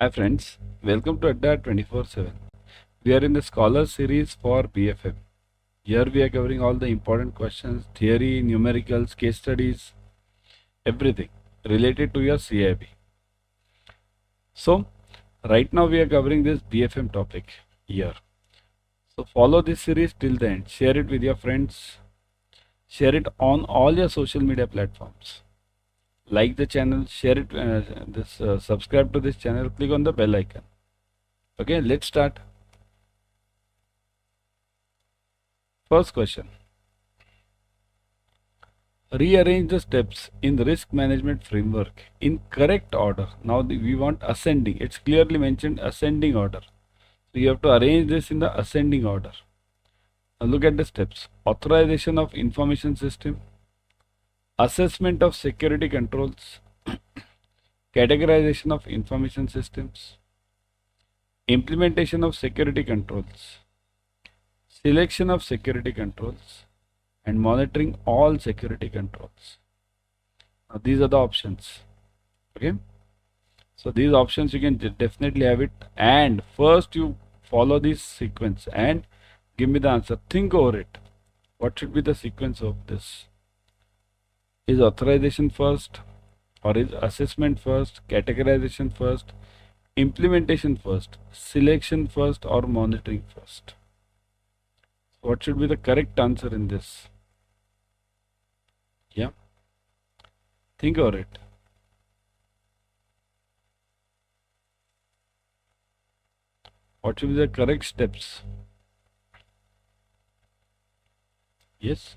Hi friends, welcome to Adda 24/7. We are in the Scholar series for BFM. Here we are covering all the important questions, theory, numericals, case studies, everything related to your CIB. So, right now we are covering this BFM topic here. So, follow this series till the end. Share it with your friends. Share it on all your social media platforms. Like the channel, share it, subscribe to this channel, click on the bell icon. Okay, let's start. First question. Rearrange the steps in the risk management framework in correct order. Now we want ascending. It's clearly mentioned ascending order. So you have to arrange this in the ascending order. Now look at the steps. Authorization of information system, assessment of security controls, categorization of information systems, implementation of security controls, selection of security controls, and monitoring all security controls. Now these are the options. Okay. So these options you can definitely have it, and first you follow this sequence and give me the answer. Think over it. What should be the sequence of this? Is authorization first, or is assessment first, categorization first, implementation first, selection first, or monitoring first? What should be the correct answer in this? Yeah, think over it. What should be the correct steps? Yes.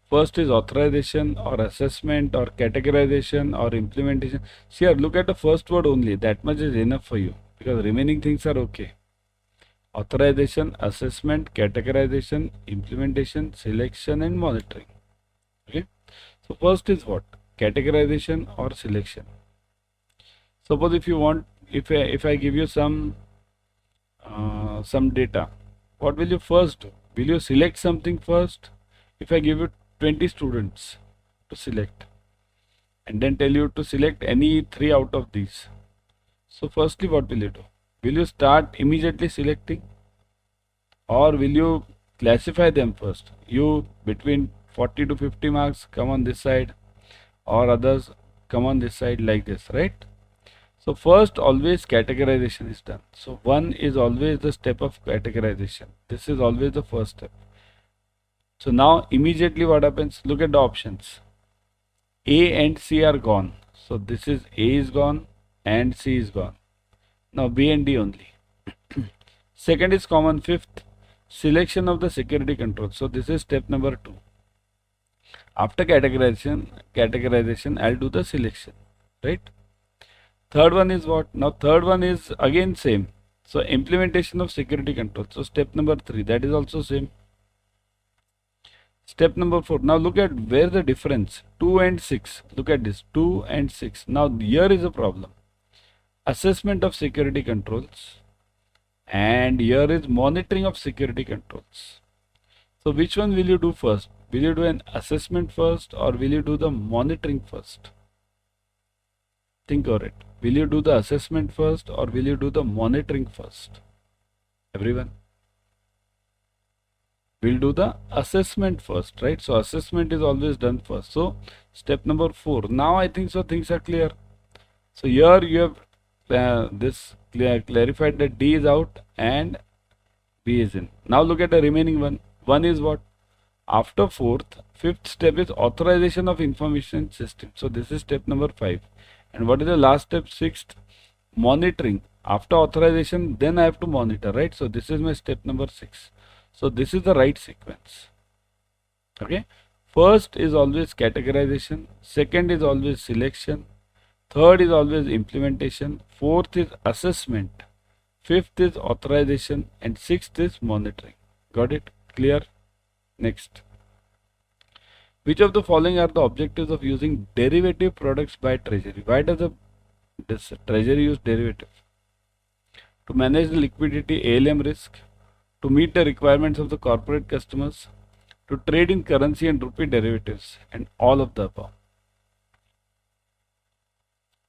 First is authorization or assessment or categorization or implementation. See here, look at the first word only. That much is enough for you because remaining things are okay. Authorization, assessment, categorization, implementation, selection, and monitoring. Okay. So first is what? Categorization or selection. Suppose if you want, if I give you some data, what will you first do? Will you select something first? If I give you 20 students to select and then tell you to select any 3 out of these. So firstly, what will you do? Will you start immediately selecting, or will you classify them first? You between 40 to 50 marks come on this side, or others come on this side, like this, right? So first always categorization is done. So one is always the step of categorization. This is always the first step. So now immediately what happens? Look at the options. A and C are gone. So this is A is gone and C is gone. Now B and D only. Second is common. Fifth, selection of the security control. So this is step number 2. After categorization, I'll do the selection, right? Third one is what? Now third one is again same. So implementation of security control. So step number 3, that is also same. Step number 4. Now look at where the difference. 2 and 6. Look at this. 2 and 6. Now here is a problem. Assessment of security controls, and here is monitoring of security controls. So which one will you do first? Will you do an assessment first, or will you do the monitoring first? Think over it. Will you do the assessment first, or will you do the monitoring first? Everyone? We'll do the assessment first, right? So assessment is always done first. So step number 4. Now I think so things are clear. So here you have clarified that D is out and B is in. Now look at the remaining one. One is what? After fifth step is authorization of information system. So this is step number 5. And what is the last step? 6th, monitoring. After authorization, then I have to monitor, right? So this is my step number 6. So this is the right sequence. Okay. First is always categorization. Second is always selection. Third is always implementation. Fourth is assessment. Fifth is authorization. And sixth is monitoring. Got it? Clear? Next. Which of the following are the objectives of using derivative products by Treasury? Why does this Treasury use derivative? To manage the liquidity ALM risk, to meet the requirements of the corporate customers, to trade in currency and rupee derivatives, and all of the above.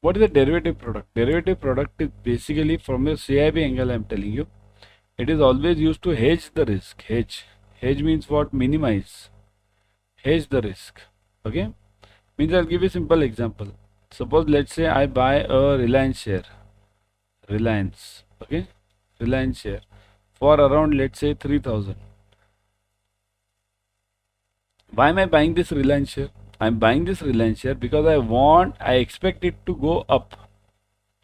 What is a derivative product? Derivative product is basically from a CIB angle, I'm telling you. It is always used to hedge the risk. Hedge. Hedge means what? Minimize. Hedge the risk. Okay? Means I'll give you a simple example. Suppose let's say I buy a Reliance share. Reliance. Okay? Reliance share for around let's say 3000. Why am I buying this Reliance share? I'm buying this Reliance share because I expect it to go up.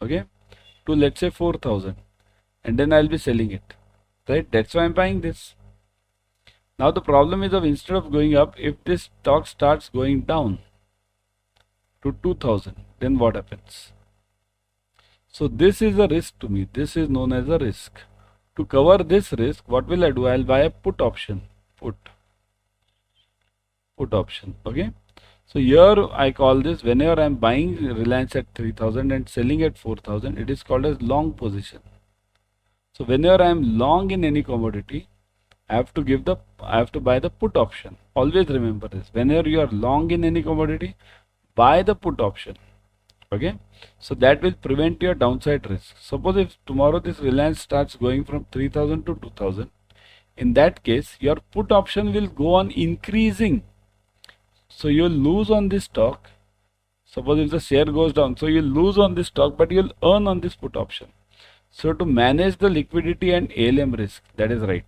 Okay? To let's say 4000. And then I'll be selling it. Right? That's why I'm buying this. Now the problem is of instead of going up, if this stock starts going down to 2000, then what happens? So this is a risk to me. This is known as a risk. To cover this risk, what will I do? I'll buy a put option. Put option. Okay. So here I call this, whenever I'm buying Reliance at 3000 and selling at 4000, it is called as long position. So whenever I'm long in any commodity, I have to buy the put option. Always remember this. Whenever you are long in any commodity, buy the put option. Okay. So that will prevent your downside risk. Suppose if tomorrow this Reliance starts going from 3000 to 2000, in that case, your put option will go on increasing. So you'll lose on this stock. Suppose if the share goes down, so you'll lose on this stock, but you'll earn on this put option. So to manage the liquidity and ALM risk, that is right.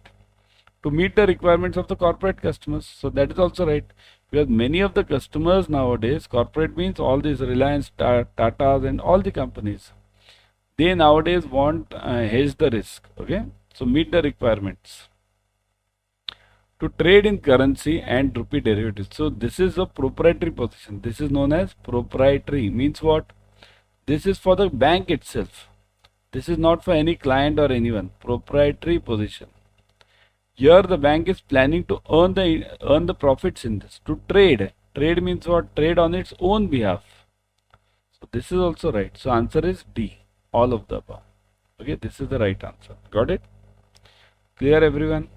To meet the requirements of the corporate customers, so that is also right. Because many of the customers nowadays, corporate means all these Reliance, Tatas and all the companies, they nowadays want hedge the risk. Okay, so meet the requirements. To trade in currency and rupee derivatives. So this is a proprietary position. This is known as proprietary. Means what? This is for the bank itself. This is not for any client or anyone. Proprietary position. Here the bank is planning to earn the profits in this. To trade. Trade means what? Trade on its own behalf. So this is also right. So answer is D. All of the above. Okay, this is the right answer. Got it? Clear everyone?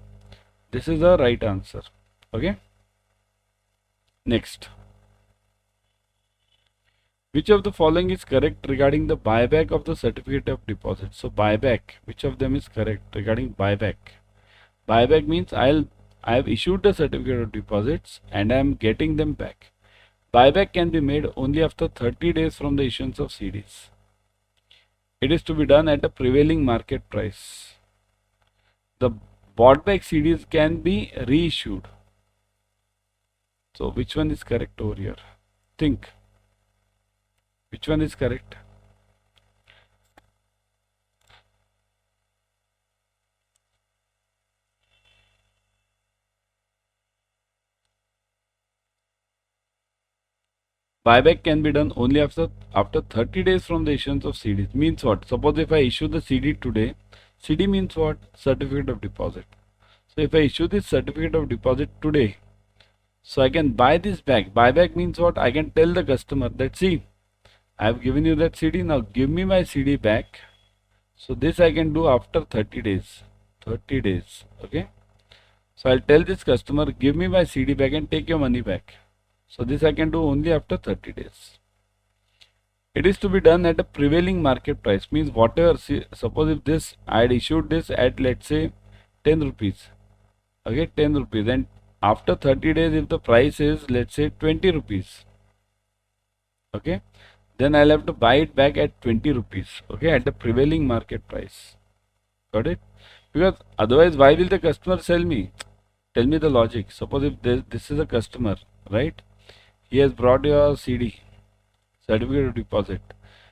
This is the right answer. Okay. Next. Which of the following is correct regarding the buyback of the certificate of deposit? So buyback, which of them is correct regarding buyback? Buyback means I have issued the certificate of deposits and I am getting them back. Buyback can be made only after 30 days from the issuance of CDs. It is to be done at a prevailing market price. The bought back CDs can be reissued. So which one is correct over here? Think. Which one is correct? Buyback can be done only after 30 days from the issuance of CDs. Means what? Suppose if I issue the CD today, CD means what? Certificate of deposit. So if I issue this certificate of deposit today, so I can buy this back. Buyback means what? I can tell the customer that, see, I have given you that CD, now give me my CD back. So this I can do after 30 days. 30 days. Okay. So I'll tell this customer, give me my CD back and take your money back. So this I can do only after 30 days. It is to be done at a prevailing market price. Means whatever, suppose if this, I had issued this at let's say 10 rupees. Okay, 10 rupees. And after 30 days, if the price is let's say 20 rupees. Okay, then I'll have to buy it back at 20 rupees. Okay, at the prevailing market price. Got it? Because otherwise, why will the customer sell me? Tell me the logic. Suppose if this is a customer, right? He has brought your CD, certificate of deposit.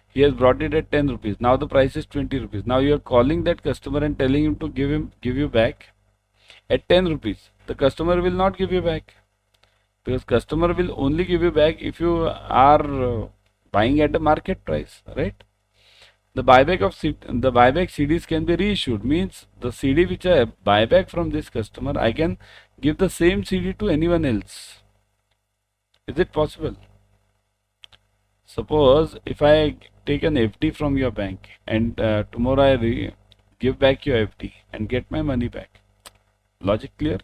He has brought it at 10 rupees. Now the price is 20 rupees. Now you are calling that customer and telling him to give you back at 10 rupees. The customer will not give you back. Because customer will only give you back if you are buying at a market price, right? The buyback CDs can be reissued. Means the CD which I buy back from this customer, I can give the same CD to anyone else. Is it possible? Suppose if I take an FD from your bank and tomorrow I give back your FD and get my money back. Logic clear?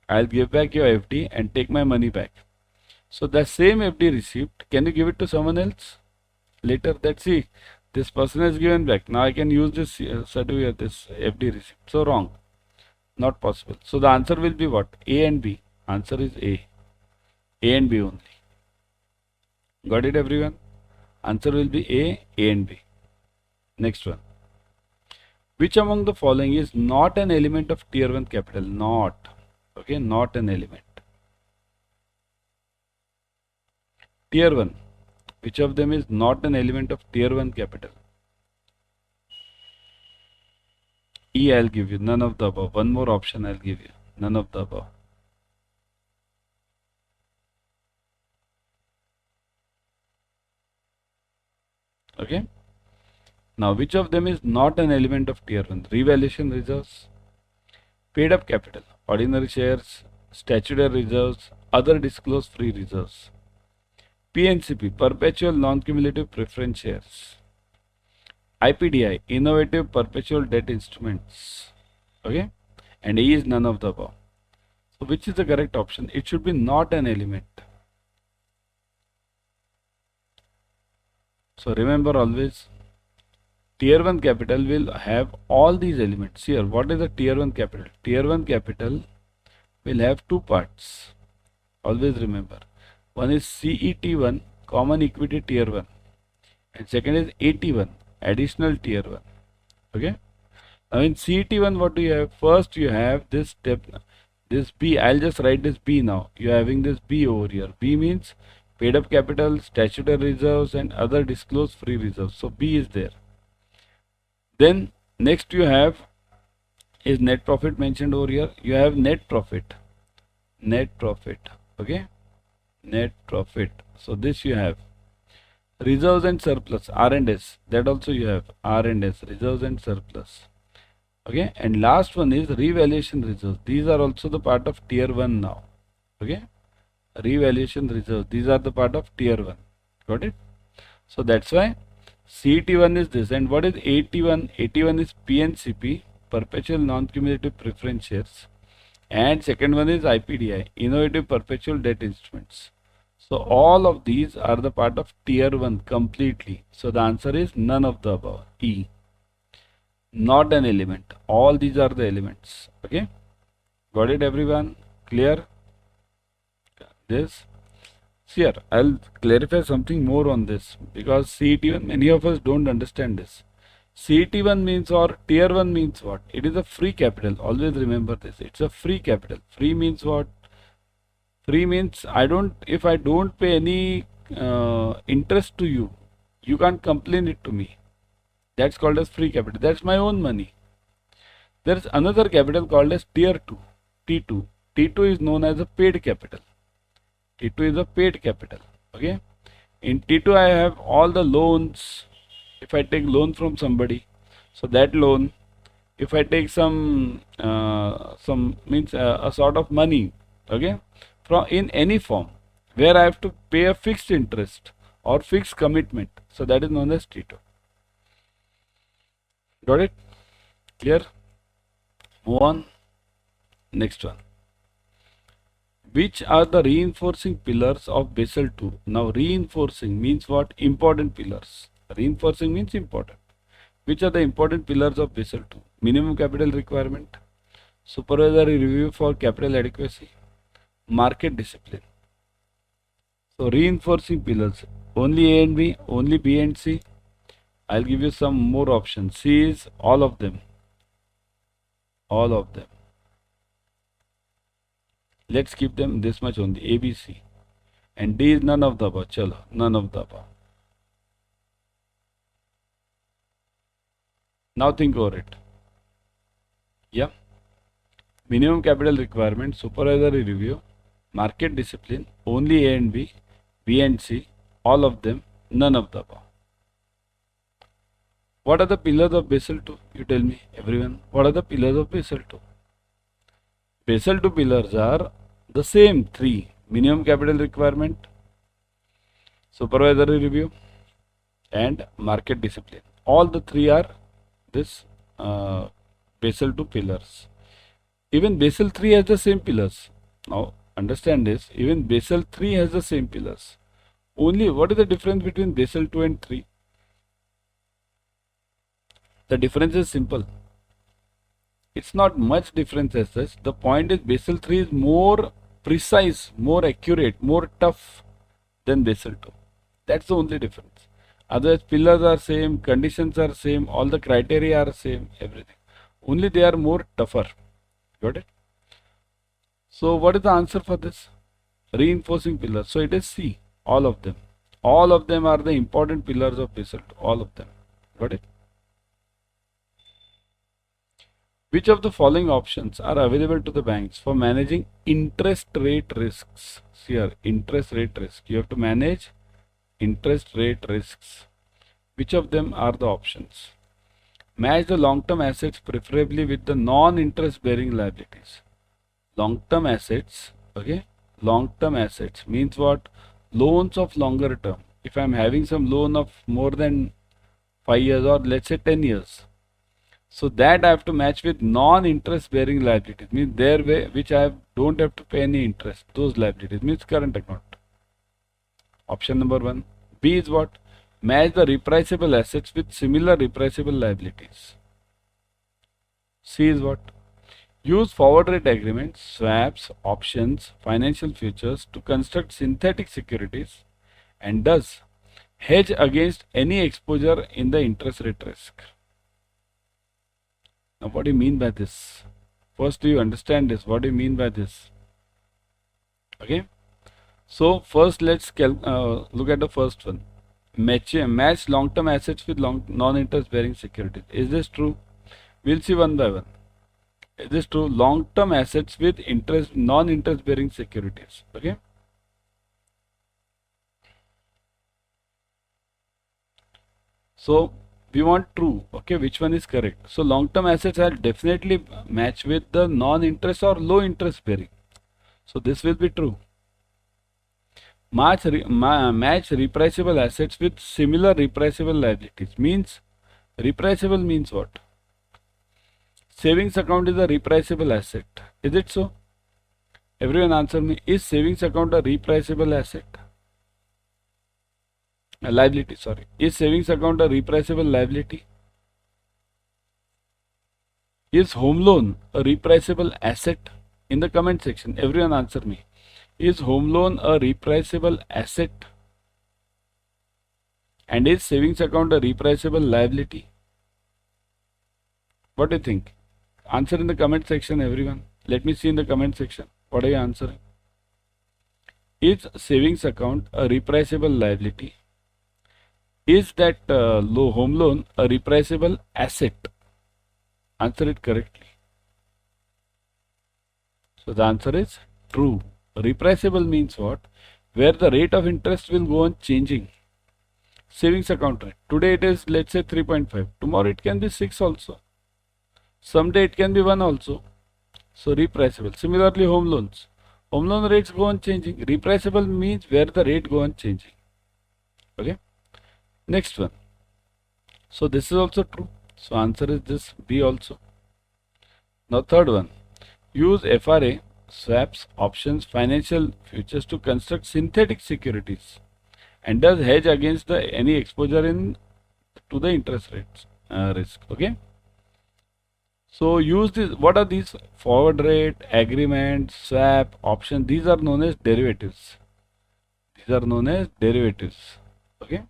I'll give back your FD and take my money back. So the same FD receipt, can you give it to someone else? later that see this person has given back. Now I can use this certificate, this FD receipt. So wrong, not possible. So the answer will be what? A and B. Answer is A and B only. Got it, everyone? Answer will be A and B. Next one. Which among the following is not an element of tier 1 capital? Not. Okay, not an element. Tier 1. Which of them is not an element of tier 1 capital? E, I'll give you. None of the above. One more option I'll give you. None of the above. Okay. Now, which of them is not an element of tier 1? Revaluation reserves, paid up capital, ordinary shares, statutory reserves, other disclosed free reserves. PNCP, perpetual non-cumulative preference shares. IPDI, innovative perpetual debt instruments. Okay. And E is none of the above. So, which is the correct option? It should be not an element. So, remember always, tier 1 capital will have all these elements. Here, what is the tier 1 capital? Tier 1 capital will have two parts. Always remember. One is CET1, common equity tier 1. And second is AT1, additional tier 1. Okay. Now in CET1, what do you have? First you have this step, this B. I'll just write this B now. You are having this B over here. B means paid up capital, statutory reserves and other disclosed free reserves. So B is there. Then next you have is net profit mentioned over here. You have net profit. Okay, net profit. So this you have. Reserves and surplus, R&S. That also you have. R&S, reserves and surplus. Okay, and last one is revaluation reserves. These are also the part of tier 1 now. Okay, revaluation reserves. These are the part of tier 1. Got it? So that's why CET1 is this. And what is AT1? AT1 is PNCP, perpetual non-cumulative preference shares. And second one is IPDI, innovative perpetual debt instruments. So all of these are the part of tier 1 completely. So the answer is none of the above. E. Not an element. All these are the elements. Okay. Got it, everyone? Clear? This. Here, I'll clarify something more on this, because CET1, many of us don't understand this. CET1 means, or tier 1 means what? It is a free capital. Always remember this. It's a free capital. Free means what? Free means if I don't pay any interest to you, you can't complain it to me. That's called as free capital. That's my own money. There's another capital called as tier 2, T2. T2 is known as a paid capital. T2 is a paid capital. Okay. In T2 I have all the loans. If I take loan from somebody, so that loan, if I take some means a sort of money, okay, from in any form where I have to pay a fixed interest or fixed commitment, so that is known as T2. Got it? Clear? Move on. Next one. Which are the reinforcing pillars of Basel II? Now reinforcing means what? Important pillars. Reinforcing means important. Which are the important pillars of Basel II? Minimum capital requirement, supervisory review for capital adequacy, market discipline. So reinforcing pillars, only A and B, only B and C. I'll give you some more options. C is all of them. All of them. Let's keep them this much only, A, B, C. And D is none of the above. Chalo, none of the above. Now think over it. Yeah. Minimum capital requirement, supervisory review, market discipline, only A and B, B and C, all of them, none of the above. What are the pillars of Basel II? You tell me, everyone. What are the pillars of Basel II? Basel II pillars are the same three: minimum capital requirement, supervisory review, and market discipline. All the three are this Basel II pillars. Even Basel III has the same pillars. Now understand this. Even Basel III has the same pillars. Only what is the difference between Basel II and 3? The difference is simple. It's not much difference as such. The point is Basel 3 is more precise, more accurate, more tough than Basel 2. That's the only difference. Otherwise, pillars are same, conditions are same, all the criteria are same, everything. Only they are more tougher. Got it? So what is the answer for this? Reinforcing pillars. So it is C, all of them. All of them are the important pillars of Basel 2, all of them. Got it? Which of the following options are available to the banks for managing interest rate risks? See here, interest rate risk. You have to manage interest rate risks. Which of them are the options? Match the long-term assets preferably with the non-interest bearing liabilities. Long-term assets, okay? Long-term assets means what? Loans of longer term. If I'm having some loan of more than 5 years or let's say 10 years, so that I have to match with non-interest bearing liabilities, means their way which don't have to pay any interest. Those liabilities means current account. Option number 1. B is what? Match the repriceable assets with similar repriceable liabilities. C is what? Use forward rate agreements, swaps, options, financial futures to construct synthetic securities and thus hedge against any exposure in the interest rate risk. Now, what do you mean by this? First, do you understand this? What do you mean by this? Okay. So, first, let's look at the first one. Match long-term assets with non-interest bearing securities. Is this true? We'll see one by one. Is this true? Long-term assets with non-interest bearing securities. Okay. So, we want true. Okay, which one is correct? So long-term assets are definitely match with the non-interest or low interest bearing. So this will be true. Match repriceable assets with similar repriceable liabilities. Means repriceable means what? Savings account is a repriceable asset. Is it so? Everyone answer me. Is savings account a repriceable asset? A liability, sorry. Is savings account a repriceable liability? Is home loan a repriceable asset? In the comment section, everyone answer me. Is home loan a repriceable asset? And is savings account a repriceable liability? What do you think? Answer in the comment section, everyone. Let me see in the comment section. What are you answering? Is savings account a repriceable liability? Is that home loan a repriceable asset? Answer it correctly. So the answer is true. Repriceable means what? Where the rate of interest will go on changing. Savings account rate. Today it is, let's say, 3.5. Tomorrow it can be 6 also. Someday it can be 1 also. So repriceable. Similarly, home loans. Home loan rates go on changing. Repriceable means where the rate go on changing. Okay. Next one. So this is also true. So answer is this B also. Now third one. Use FRA, swaps, options, financial futures to construct synthetic securities and does hedge against any exposure to the interest rates risk. Okay. So use this. What are these? Forward rate, agreement, swap, option. These are known as derivatives. These are known as derivatives. Okay.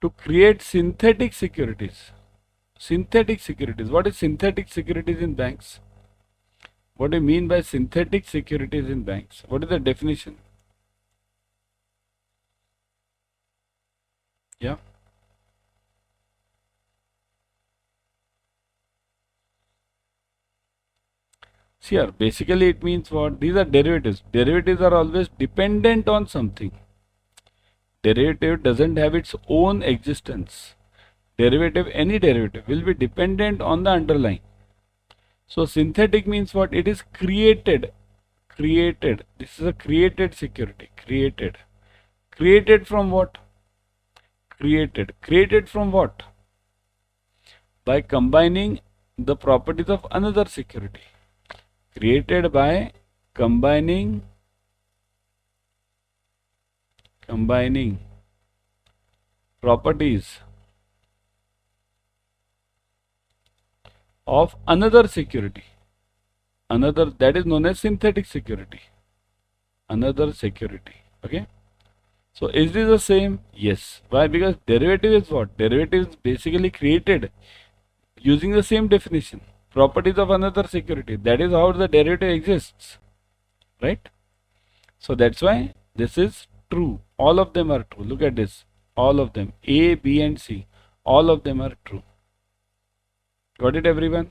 To create synthetic securities. Synthetic securities. What is synthetic securities in banks? What do you mean by synthetic securities in banks? What is the definition? Yeah. See here, basically it means what? These are derivatives. Derivatives are always dependent on something. Derivative doesn't have its own existence. Any derivative will be dependent on the underlying. So synthetic means what? It is created. Created. This is a created security. Created. Created from what? Created. Created from what? By combining the properties of another security. Created by combining properties of another security. Another, that is known as synthetic security. Another security. Okay. So is this the same? Yes. Why? Because derivative is what? Derivative is basically created using the same definition. Properties of another security. That is how the derivative exists. Right? So that's why this is true. All of them are true. Look at this. All of them. A, B and C. All of them are true. Got it, everyone?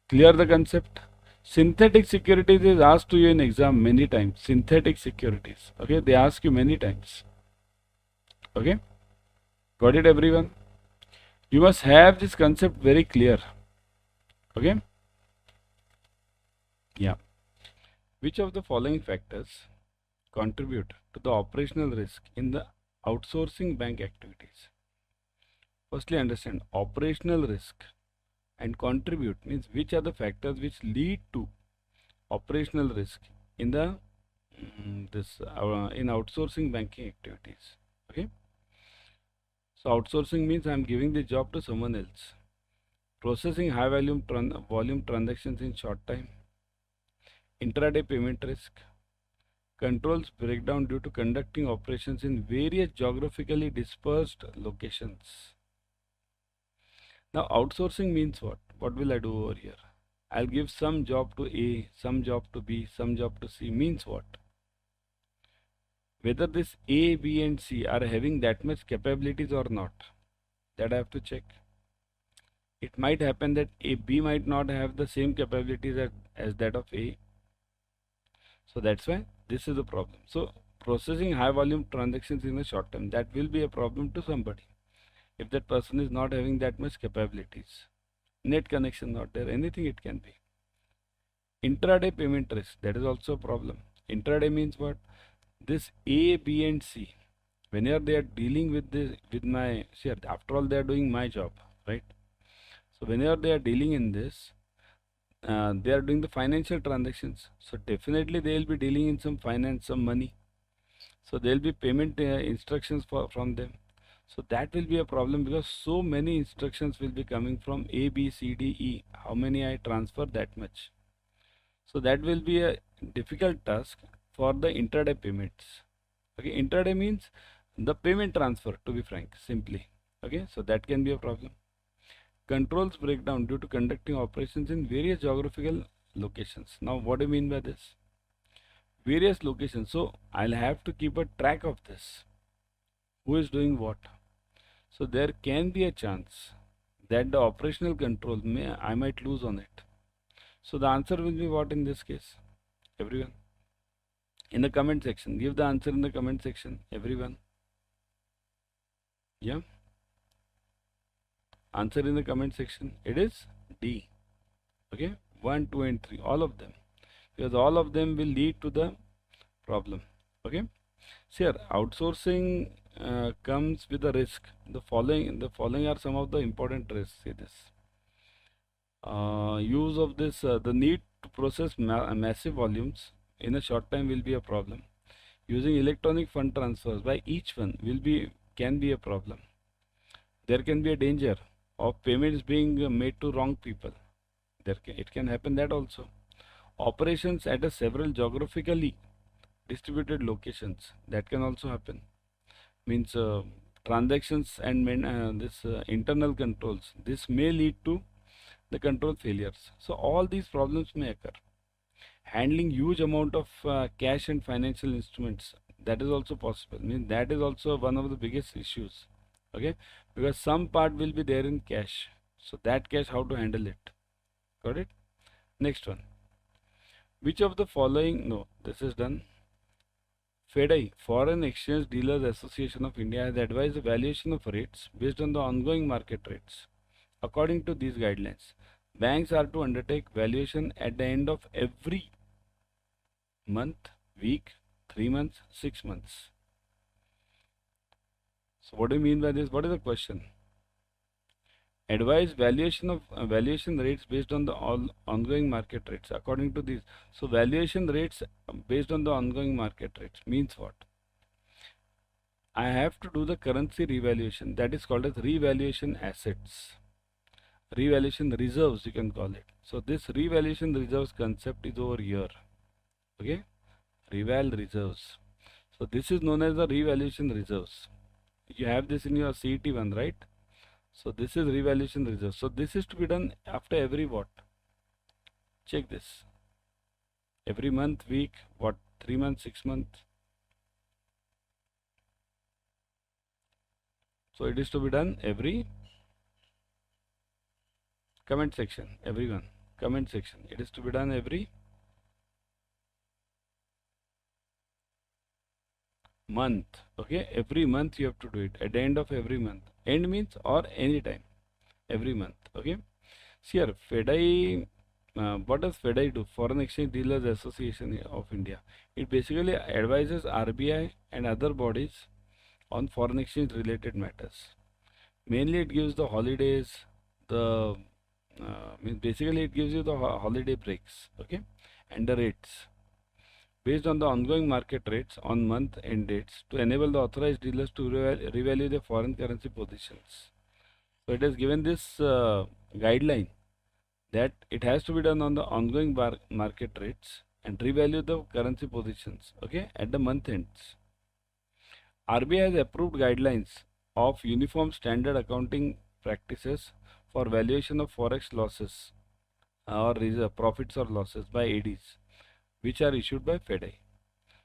Clear the concept? Synthetic securities is asked to you in exam many times. Synthetic securities. Okay, they ask you many times. Okay, got it, everyone? You must have this concept very clear. Okay, yeah. Which of the following factors contribute to the operational risk in the outsourcing bank activities? Firstly, understand operational risk and contribute means which are the factors which lead to operational risk in the in outsourcing banking activities. Okay, so outsourcing means I'm giving the job to someone else. Processing high volume transactions in short time. Intraday payment risk. Controls breakdown due to conducting operations in various geographically dispersed locations. Now outsourcing means what? What will I do over here? I'll give some job to A, some job to B, some job to C. Means what? Whether this A, B and C are having that much capabilities or not, that I have to check. It might happen that B might not have the same capabilities as that of A. So that's why this is a problem. So processing high volume transactions in the short term, that will be a problem to somebody. If that person is not having that much capabilities, net connection not there, anything it can be. Intraday payment risk, that is also a problem. Intraday means what? This A, B and C, whenever they are dealing with this, with my share, after all they are doing my job, right? So whenever they are dealing in this, they are doing the financial transactions. So definitely they will be dealing in some finance, some money. So there will be payment instructions from them. So that will be a problem because so many instructions will be coming from A, B, C, D, E. How many I transfer, that much. So that will be a difficult task for the intraday payments. Okay, intraday means the payment transfer, to be frank, simply. Okay, so that can be a problem. Controls breakdown due to conducting operations in various geographical locations. Now what do you mean by this? Various locations. So I'll have to keep a track of this. Who is doing what? So there can be a chance that the operational control I might lose on it. So the answer will be what in this case? Everyone? In the comment section. Give the answer in the comment section. Everyone? Yeah? Answer in the comment section. It is D. Okay? 1, 2 and 3. All of them. Because all of them will lead to the problem. Okay? So here outsourcing comes with a risk. The following are some of the important risks. See this. Use of this, the need to process massive volumes in a short time will be a problem. Using electronic fund transfers by each one can be a problem. There can be a danger of payments being made to wrong people. It can happen that also. Operations at a several geographically distributed locations, that can also happen. Means transactions and internal controls, this may lead to the control failures. So all these problems may occur. Handling huge amount of cash and financial instruments, that is also possible. Means that is also one of the biggest issues. Okay, because some part will be there in cash. So that cash, how to handle it? Got it? Next one. Which of the following? No, this is done. FEDI, Foreign Exchange Dealers Association of India, has advised the valuation of rates based on the ongoing market rates. According to these guidelines, banks are to undertake valuation at the end of every month, week, 3 months, 6 months. So what do you mean by this? What is the question? Advise valuation of valuation rates based on the ongoing market rates. According to this, so valuation rates based on the ongoing market rates means what? I have to do the currency revaluation, that is called as revaluation assets. revaluation reserves, you can call it. So this revaluation reserves concept is over here. Okay, reval reserves. So this is known as the revaluation reserves. You have this in your CET one, right? So this is revaluation reserve. So this is to be done after every what? Check this. Every month, week, what? 3 months, 6 months. So it is to be done every comment section. Everyone, comment section. It is to be done every month. Okay, every month you have to do it at the end of every month. End means or any time, every month. Okay. See here, FEDI. What does FEDI do? Foreign Exchange Dealers Association of India. It basically advises RBI and other bodies on foreign exchange related matters. Mainly, it gives the holidays. The means basically it gives you the holiday breaks. Okay, and the rates based on the ongoing market rates on month end dates to enable the authorized dealers to revalue their foreign currency positions. So it has given this guideline that it has to be done on the ongoing market rates and revalue the currency positions, okay, at the month ends. RBI has approved guidelines of uniform standard accounting practices for valuation of forex losses or profits or losses by ADs, which are issued by FEDI.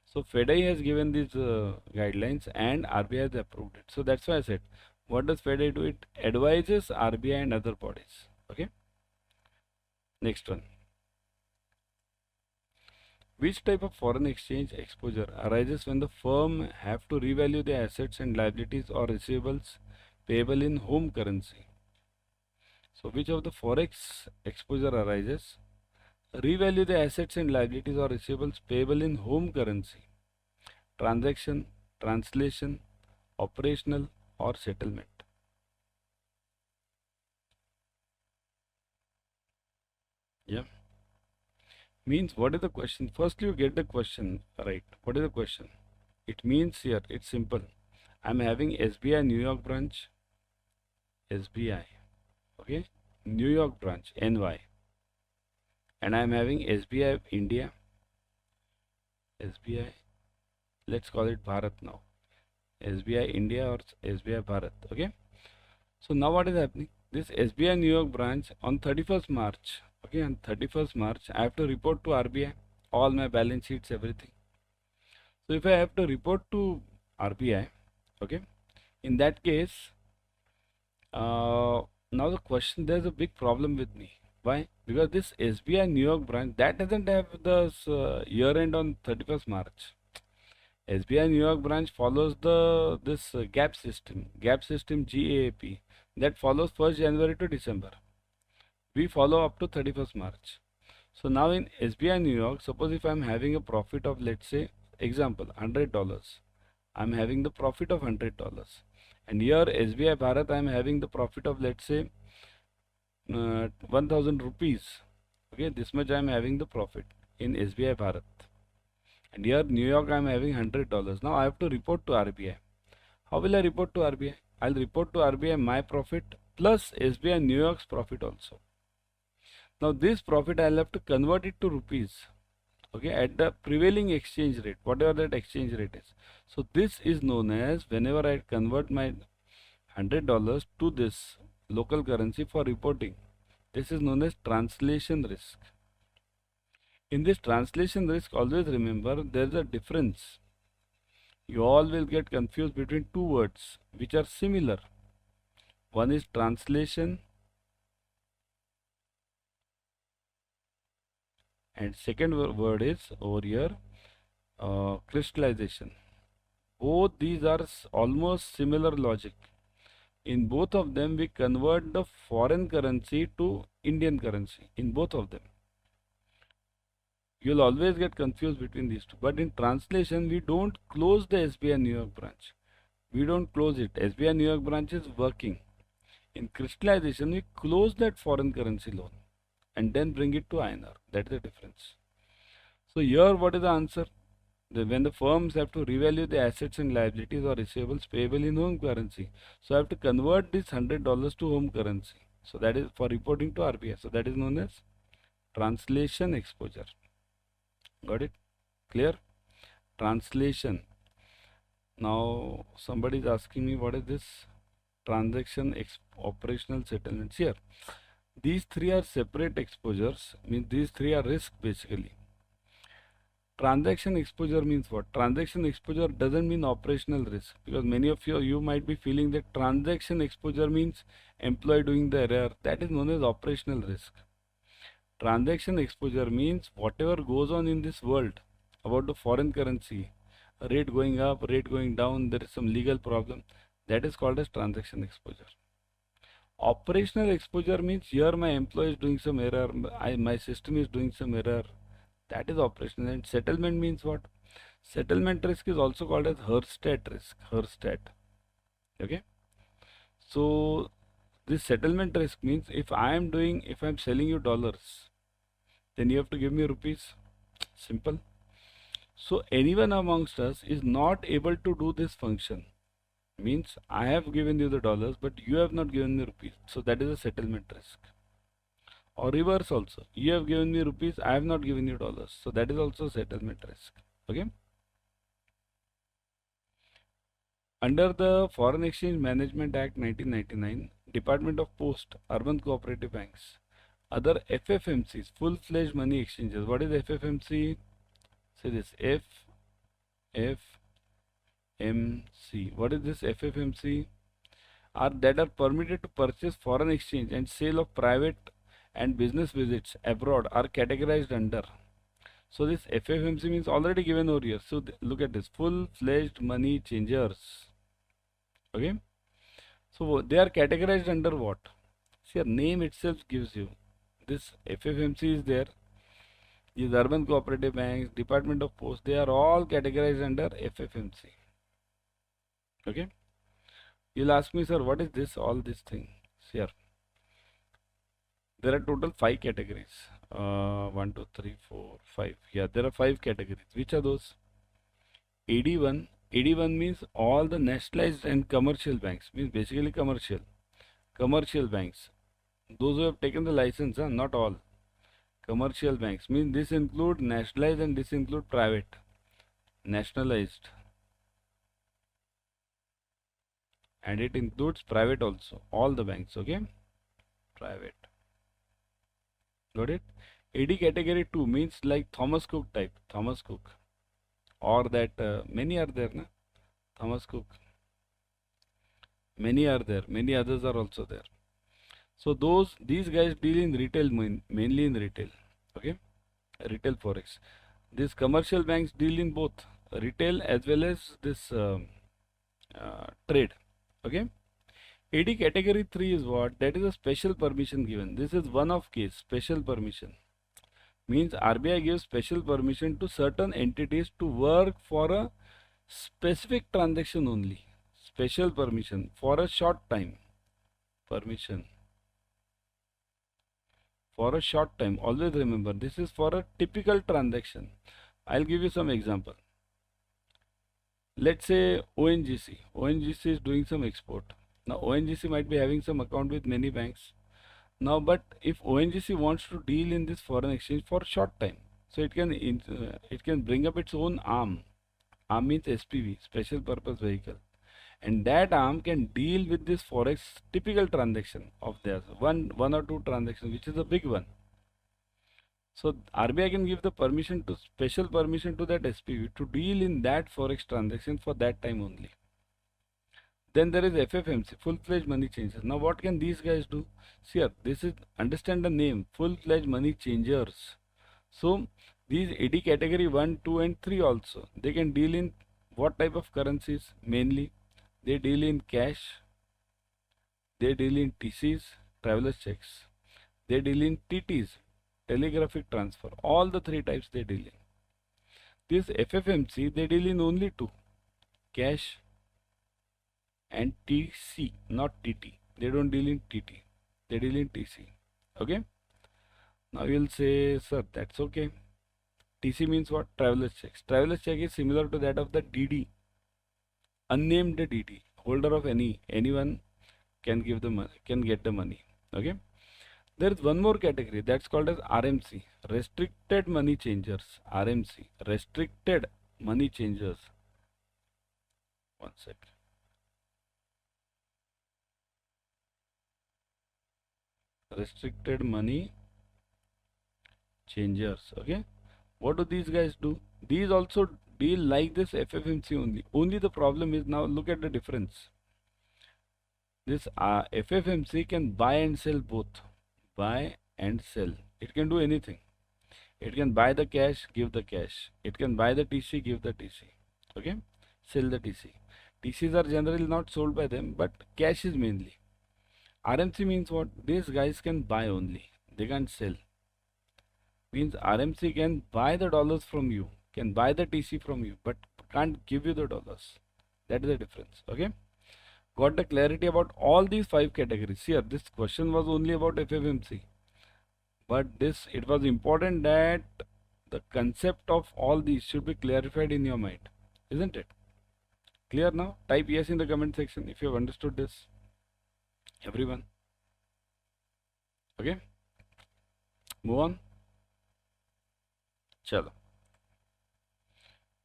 So FEDI has given these guidelines and RBI has approved it. So that's why I said, what does FEDI do? It advises RBI and other bodies. Okay. Next one. Which type of foreign exchange exposure arises when the firm have to revalue their assets and liabilities or receivables payable in home currency? So which of the forex exposure arises? Revalue the assets and liabilities or receivables payable in home currency. Transaction, translation, operational or settlement. Yeah. Means what is the question? First you get the question right. What is the question? It means here, it's simple. I'm having SBI New York branch, SBI, okay, New York branch, NY. And I'm having SBI India, SBI, let's call it Bharat now. SBI India or SBI Bharat, okay. So now what is happening? This SBI New York branch on 31st March, okay, on 31st March, I have to report to RBI all my balance sheets, everything. So if I have to report to RBI, okay, in that case, now the question, there's a big problem with me. Why? Because this SBI New York branch, that doesn't have this year end on 31st March. SBI New York branch follows this gap system GAAP, that follows 1st January to December. We follow up to 31st March. So now in SBI New York, suppose if I'm having a profit of, let's say, example, $100, I'm having the profit of $100. And here SBI Bharat, I'm having the profit of, let's say, 1000 rupees. Okay, this much I'm having the profit in SBI Bharat. And here New York, I'm having $100. Now I have to report to RBI. How will I report to RBI? I'll report to RBI my profit plus SBI New York's profit also. Now this profit I'll have to convert it to rupees, okay, at the prevailing exchange rate, whatever that exchange rate is. So this is known as, whenever I convert my $100 to this local currency for reporting, this is known as translation risk. In this translation risk, always remember there is a difference. You all will get confused between two words which are similar. One is translation and second word is over here crystallization. Both these are almost similar logic. In both of them, we convert the foreign currency to Indian currency. In both of them, you'll always get confused between these two. But in translation, we don't close the SBI New York branch. We don't close it. SBI New York branch is working. In crystallization, we close that foreign currency loan and then bring it to INR. That's the difference. So here, what is the answer? When the firms have to revalue the assets and liabilities or receivables payable in home currency, so I have to convert this $100 to home currency. So that is for reporting to RBI. So that is known as translation exposure. Got it? Clear? Translation. Now somebody is asking me, what is this operational settlements here? These three are separate exposures, means these three are risk basically. Transaction exposure means what? Transaction exposure doesn't mean operational risk, because many of you might be feeling that transaction exposure means employee doing the error. That is known as operational risk. Transaction exposure means whatever goes on in this world about the foreign currency, rate going up, rate going down, there is some legal problem, that is called as transaction exposure. Operational exposure means here my employee is doing some error, my system is doing some error, that is operational. And settlement means what? Settlement risk is also called as Herstatt risk. Herstatt. Okay. So this settlement risk means if I am selling you dollars, then you have to give me rupees. Simple. So anyone amongst us is not able to do this function. Means I have given you the dollars, but you have not given me rupees. So that is a settlement risk. Or reverse also. You have given me rupees, I have not given you dollars. So that is also settlement risk. Okay. Under the Foreign Exchange Management Act 1999, Department of Post, Urban Cooperative Banks, other FFMCs, full-fledged money exchanges. What is FFMC? Say this, FFMC. What is this FFMC? Are that are permitted to purchase foreign exchange and sale of private and business visits abroad are categorized under. So this FFMC means already given over here. So look at this, full-fledged money changers. Okay. So they are categorized under what? See, your name itself gives you. This FFMC is there. These urban cooperative banks, Department of Post, they are all categorized under FFMC. Okay. You'll ask me, sir, what is this, all this thing? Here. There are total 5 categories. 1, 2, 3, 4, 5. Yeah, there are 5 categories. Which are those? AD1. AD1 means all the nationalized and commercial banks. Means basically commercial. Commercial banks. Those who have taken the license, not all. Commercial banks. Means this include nationalized and this include private. Nationalized. And it includes private also. All the banks. Okay. Private. Got it? AD category 2 means like Thomas Cook type. Thomas Cook. Or that many are there, na? Thomas Cook. Many are there. Many others are also there. So these guys deal in retail, mainly in retail. Okay. Retail forex. These commercial banks deal in both retail as well as this trade. Okay. AD category 3 is what? That is a special permission given. This is one of case, special permission. Means RBI gives special permission to certain entities to work for a specific transaction only. Special permission for a short time. Permission. For a short time. Always remember, this is for a typical transaction. I'll give you some example. Let's say ONGC. ONGC is doing some export. Now ONGC might be having some account with many banks. Now, but if ONGC wants to deal in this foreign exchange for a short time, so it can bring up its own arm. Arm means SPV, special purpose vehicle, and that arm can deal with this forex typical transaction of theirs, one or two transactions, which is a big one. So RBI can give the special permission to that SPV to deal in that forex transaction for that time only. Then there is FFMC, full-fledged money changers. Now what can these guys do? See here, this is, understand the name, full-fledged money changers. So these AD category 1, 2 and 3 also, they can deal in what type of currencies? Mainly, they deal in cash, they deal in TCs, traveler's checks, they deal in TTs, telegraphic transfer, all the 3 types they deal in. This FFMC, they deal in only 2, cash and TC, not TT. They don't deal in TT, they deal in TC. Okay. Now you'll say, sir, that's okay. TC means what? Traveler's checks. Traveler's check is similar to that of the DD. Unnamed DD. Holder of anyone can give the money, can get the money. Okay. There is one more category that's called as RMC, restricted money changers. RMC, restricted money changers. One sec. Restricted money changers. Okay. What do these guys do? These also deal like this FFMC only. Only the problem is, now look at the difference. This FFMC can buy and sell both. Buy and sell. It can do anything. It can buy the cash, give the cash. It can buy the TC, give the TC. Okay? Sell the TC. TCs are generally not sold by them, but cash is mainly. RMC means what? These guys can buy only. They can't sell. Means RMC can buy the dollars from you, can buy the TC from you, but can't give you the dollars. That is the difference. Okay? Got the clarity about all these 5 categories. Here, this question was only about FFMC. But it was important that the concept of all these should be clarified in your mind. Isn't it? Clear now? Type yes in the comment section if you have understood this. Everyone. Okay? Move on. Chalo.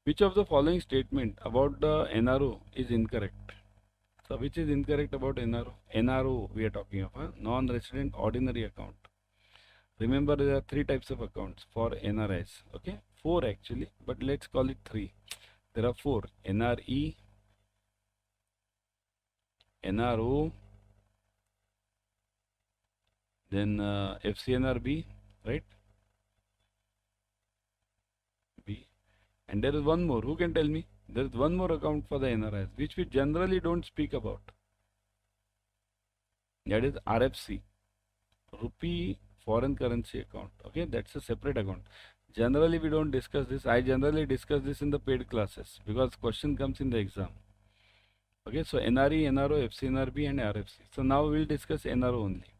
Which of the following statement about the NRO is incorrect? So which is incorrect about NRO? NRO we are talking of, non-resident ordinary account. Remember, there are 3 types of accounts for NRIs. Okay, 4 actually, but let's call it 3. There are 4: NRE, NRO, then FCNRB, right? B. And there is one more. Who can tell me? There is one more account for the NRIs, which we generally don't speak about. That is RFC, Rupee Foreign Currency Account. Okay, that's a separate account. Generally, we don't discuss this. I generally discuss this in the paid classes because question comes in the exam. Okay, so NRE, NRO, FCNRB and RFC. So now we'll discuss NRO only.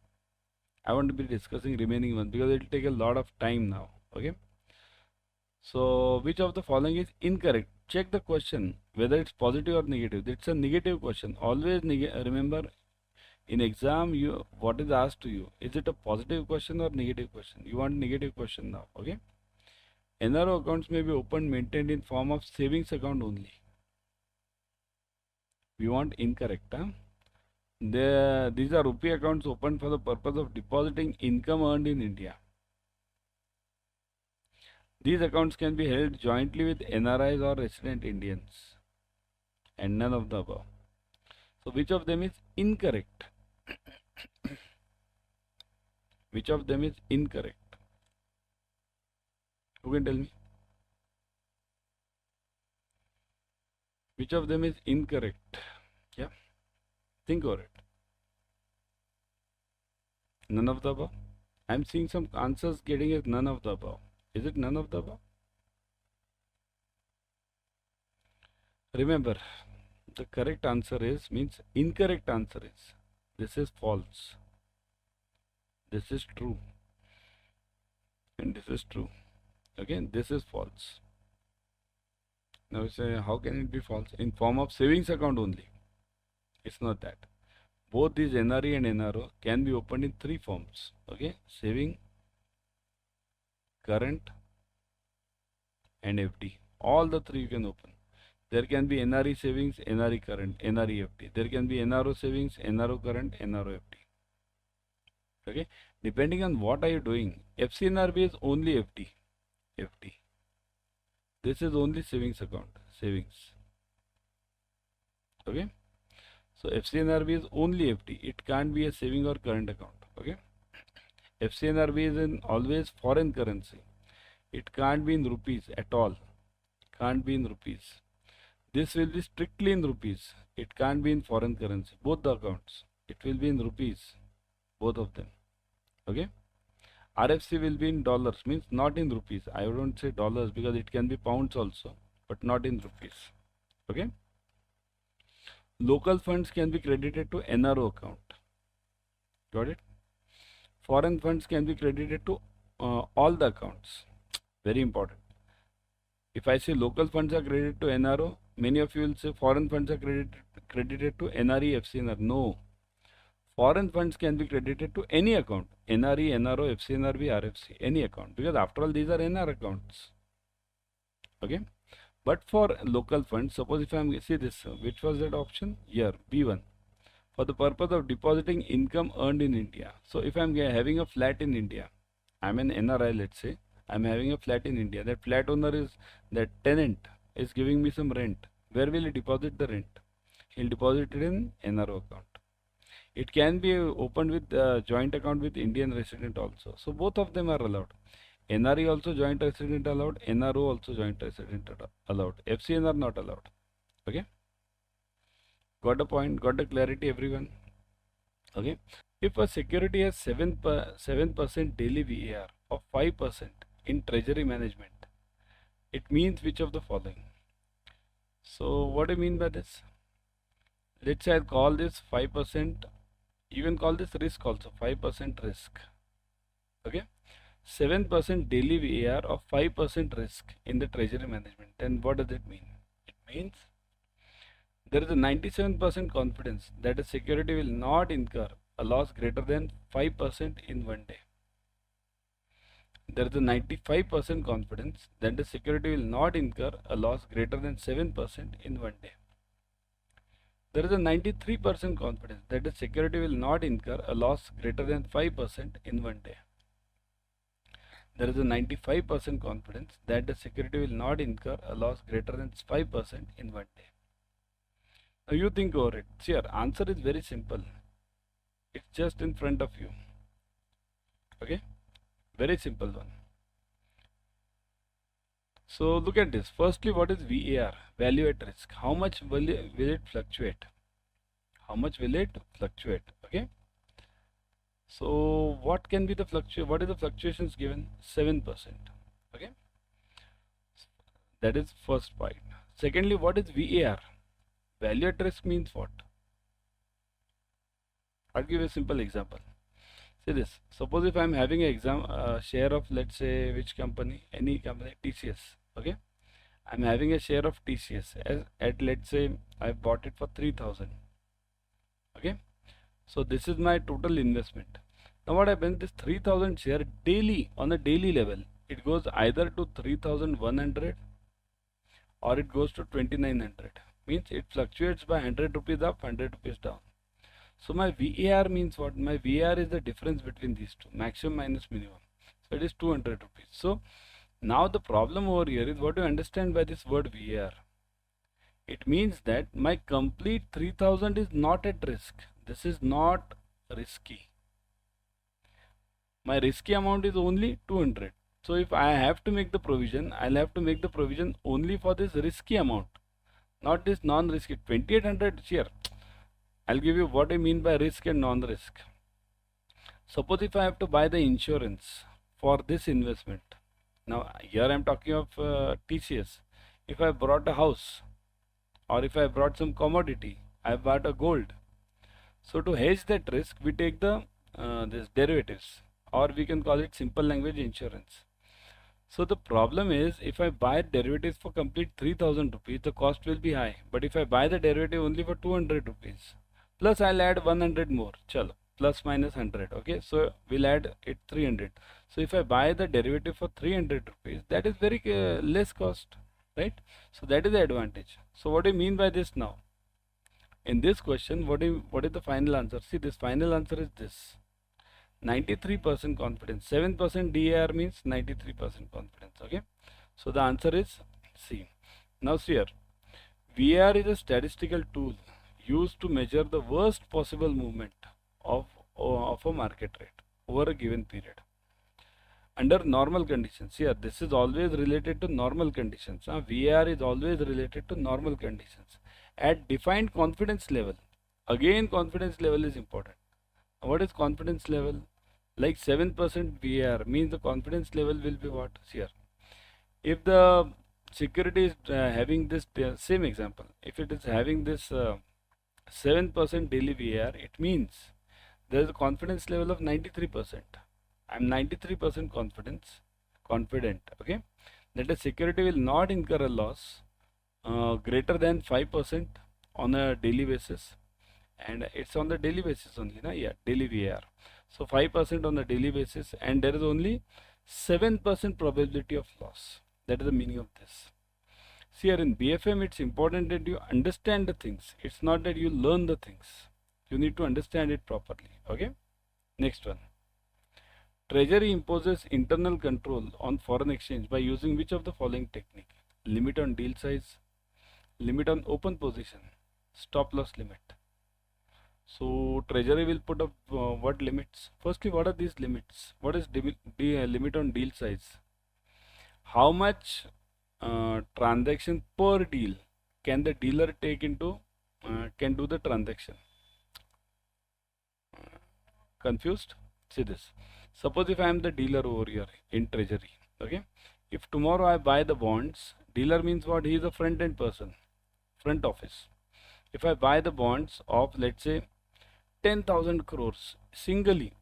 I want to be discussing remaining one because it will take a lot of time now. Okay. So which of the following is incorrect? Check the question whether it's positive or negative. It's a negative question. Always remember, in exam, what is asked to you? Is it a positive question or negative question? You want negative question now. Okay. NRO accounts may be opened, maintained in form of savings account only. We want incorrect. These are rupee accounts opened for the purpose of depositing income earned in India. These accounts can be held jointly with NRIs or resident Indians, and none of the above. So which of them is incorrect? Which of them is incorrect? Who can tell me? Which of them is incorrect? Yeah, think over it. None of the above. I'm seeing some answers getting as none of the above. Is it none of the above? Remember, the correct answer is, means incorrect answer is, this is false, this is true, and this is true. Again, this is false. Now you say, how can it be false? In form of savings account only. It's not that. Both these NRE and NRO can be opened in 3 forms. Okay, saving, current and FD. All the 3 you can open. There can be NRE savings, NRE current, NRE FD. There can be NRO savings, NRO current, NRO FD. Okay, depending on what are you doing. FCNRB is only FD. FD. This is only savings account, savings. Okay, so FCNRB is only FD. It can't be a saving or current account. Okay, FCNRB is in always foreign currency. It can't be in rupees at all. Can't be in rupees. This will be strictly in rupees. It can't be in foreign currency. Both the accounts. It will be in rupees. Both of them. Okay. RFC will be in dollars, means not in rupees. I don't say dollars because it can be pounds also, but not in rupees. Okay. Local funds can be credited to NRO account. Got it? Foreign funds can be credited to all the accounts. Very important. If I say local funds are credited to NRO, many of you will say foreign funds are credited to NRE, FCNR. No. foreign funds can be credited to any account, NRE, NRO, FCNRB, RFC, any account, because after all these are NR accounts. Okay, but for local funds, suppose if I'm see this, which was that option here, B1, for the purpose of depositing income earned in India. So if I'm having a flat in India, I'm an NRI, let's say, I'm having a flat in India. That flat owner is, that tenant is giving me some rent. Where will he deposit the rent? He'll deposit it in NRO account. It can be opened with joint account with Indian resident also. So both of them are allowed. NRE also joint resident allowed, NRO also joint resident allowed. FCNR not allowed. Okay. Got the point? Got the clarity, everyone? Okay. If a security has 7% daily VAR or 5% in treasury management, it means which of the following? So what do you mean by this? Let's say I call this 5%. You can call this risk also, 5% risk. Okay. 7% daily VAR or 5% risk in the treasury management. Then what does it mean? It means there is a 97% confidence that a security will not incur a loss greater than 5% in one day. There is a 95% confidence that the security will not incur a loss greater than 7% in one day. There is a 93% confidence that the security will not incur a loss greater than 5% in one day. There is a 95% confidence that the security will not incur a loss greater than 5% in one day. Now you think over it. See, your answer is very simple. It's just in front of you. Okay, very simple one. So look at this. Firstly, what is VAR? Value at risk. How much will it fluctuate? How much will it fluctuate? Okay. So what can be the fluctuation? What is the fluctuations given? 7%. Okay. That is first point. Secondly, what is VAR? Value at risk means what? I'll give a simple example. See this. Suppose if I'm having a share of, let's say, which company? Any company, TCS. Okay. I'm having a share of TCS at let's say I bought it for 3,000. Okay. So this is my total investment. Now what happens? This 3,000 share daily, on a daily level, it goes either to 3,100 or it goes to 2,900. Means it fluctuates by 100 rupees up, 100 rupees down. So my VAR means what? My VAR is the difference between these two, maximum minus minimum. So it is 200 rupees. So now the problem over here is what do you understand by this word VAR? It means that my complete 3,000 is not at risk. This is not risky. My risky amount is only 200. So if I have to make the provision, I'll have to make the provision only for this risky amount, not this non-risky. 2,800 here. I'll give you what I mean by risk and non-risk. Suppose if I have to buy the insurance for this investment. Now here I'm talking of TCS. If I brought a house or if I brought some commodity, I bought a gold. So to hedge that risk, we take the this derivatives, or we can call it simple language insurance. So the problem is, if I buy derivatives for complete 3,000 rupees, the cost will be high. But if I buy the derivative only for 200 rupees, plus I'll add 100 more, chalo, plus minus 100, okay, so we'll add it 300. So if I buy the derivative for 300 rupees, that is very less cost, right? So that is the advantage. So what do you mean by this now? In this question, what is the final answer? See, this final answer is this. 93% confidence. 7% DAR means 93% confidence. Okay. So the answer is C. Now see here. VAR is a statistical tool used to measure the worst possible movement of a market rate over a given period. Under normal conditions, here this is always related to normal conditions. VAR is always related to normal conditions. At defined confidence level, again confidence level is important. What is confidence level? Like 7% VAR means the confidence level will be what? Here. If the security is having this same example, if it is having this 7% daily VAR, it means there is a confidence level of 93%. I'm 93% confident, okay, that the security will not incur a loss greater than 5% on a daily basis, and it's on the daily basis only, na? Yeah, daily VAR. So 5% on the daily basis, and there is only 7% probability of loss. That is the meaning of this. See, here in BFM, it's important that you understand the things. It's not that you learn the things. You need to understand it properly. Okay. Next one. Treasury imposes internal control on foreign exchange by using which of the following technique? Limit on deal size, limit on open position, stop loss limit. So Treasury will put up what limits? Firstly, what are these limits? What is limit on deal size? How much transaction per deal can the dealer take into can do the transaction? Confused? See this. Suppose if I am the dealer over here in Treasury, okay? If tomorrow I buy the bonds, dealer means what? He is a front end person, front office. If I buy the bonds of, let's say, 10,000 crores singly,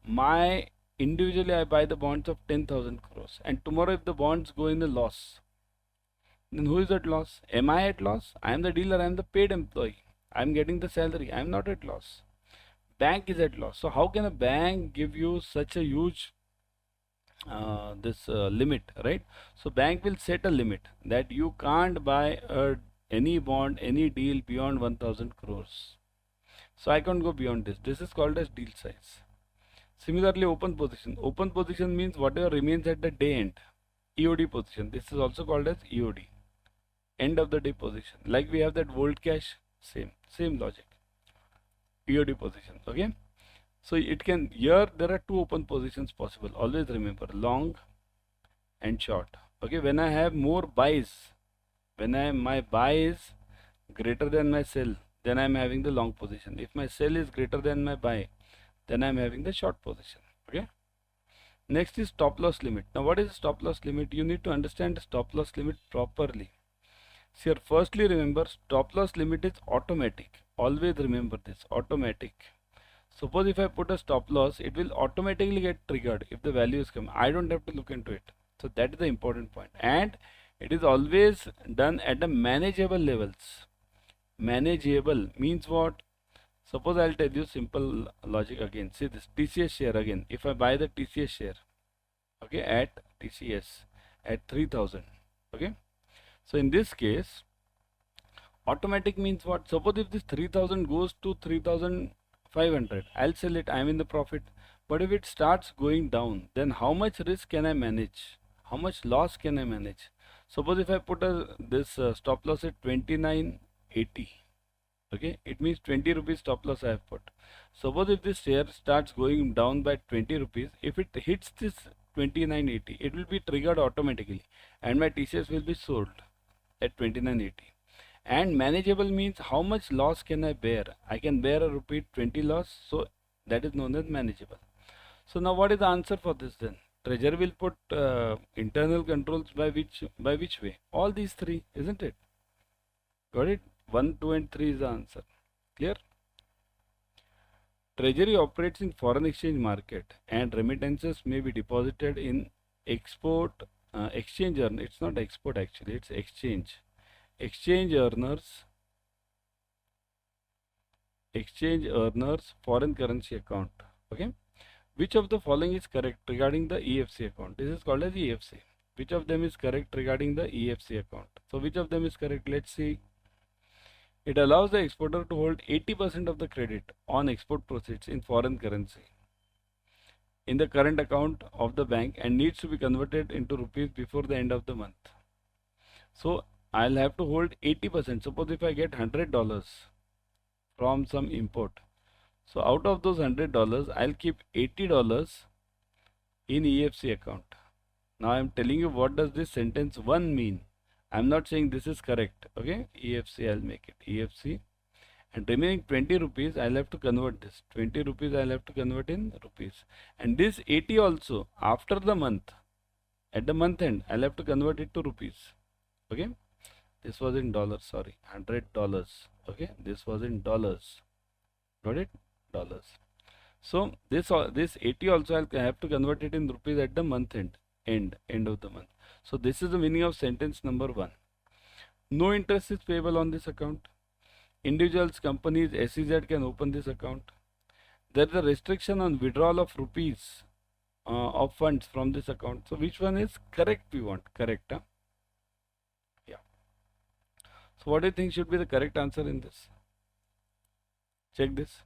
individually I buy the bonds of 10,000 crores, and tomorrow if the bonds go in the loss, then who is at loss? Am I at loss? I am the dealer, I am the paid employee, I am getting the salary, I am not at loss. Bank is at loss. So how can a bank give you such a huge limit, right? So bank will set a limit that you can't buy any bond, any deal beyond 1000 crores. So I can't go beyond this. This is called as deal size. Similarly, open position. Open position means whatever remains at the day end. EOD position. This is also called as EOD. End of the day position. Like we have that Volt Cash, same logic. EOD position. Okay. So it can, here there are two open positions possible. Always remember, long and short. Okay. When I have more buys, when my buy is greater than my sell, then I am having the long position. If my sell is greater than my buy, then I am having the short position. Okay. Next is stop loss limit. Now what is stop loss limit? You need to understand the stop loss limit properly. So here firstly remember, stop loss limit is automatic. Always remember this, automatic. Suppose if I put a stop loss, it will automatically get triggered if the value is come. I don't have to look into it. So that is the important point. And it is always done at the manageable levels. Manageable means what? Suppose I'll tell you simple logic again. See this TCS share again. If I buy the TCS share, okay, at TCS at 3000, okay. So in this case, automatic means what? Suppose if this 3000 goes to 3500, I'll sell it. I'm in the profit. But if it starts going down, then how much risk can I manage? How much loss can I manage? Suppose if I put this stop loss at 2980. Okay, it means 20 rupees stop loss I have put. Suppose if this share starts going down by 20 rupees, if it hits this 2980, it will be triggered automatically and my TCS will be sold at 2980. And manageable means how much loss can I bear? I can bear a rupee 20 loss, so that is known as manageable. So now what is the answer for this then? Treasury will put internal controls by which way? All these three, isn't it? Got it? 1, 2 and 3 is the answer. Clear? Treasury operates in foreign exchange market and remittances may be deposited in exchange earner. It's not export actually, it's exchange. Exchange earners foreign currency account. Okay. Which of the following is correct regarding the EFC account? This is called as EFC. Which of them is correct regarding the EFC account? So which of them is correct? Let's see. It allows the exporter to hold 80% of the credit on export proceeds in foreign currency in the current account of the bank and needs to be converted into rupees before the end of the month. So I'll have to hold 80%. Suppose if I get $100 from some import. So out of those $100, I'll keep $80 in EFC account. Now I'm telling you what does this sentence 1 mean. I'm not saying this is correct. Okay, EFC, I'll make it EFC, and remaining 20 rupees I'll have to convert this. 20 rupees I'll have to convert in rupees, and this 80 also after the month, at the month end, I'll have to convert it to rupees. Okay, this was in dollars, sorry, $100. Okay, this was in dollars. Got it? Dollars. So this 80 also I'll have to convert it in rupees at the month end of the month. So this is the meaning of sentence number 1. No interest is payable on this account. Individuals, companies, SEZ can open this account. There is a restriction on withdrawal of rupees of funds from this account. So which one is correct? We want correct. Huh? Yeah. So what do you think should be the correct answer in this? Check this.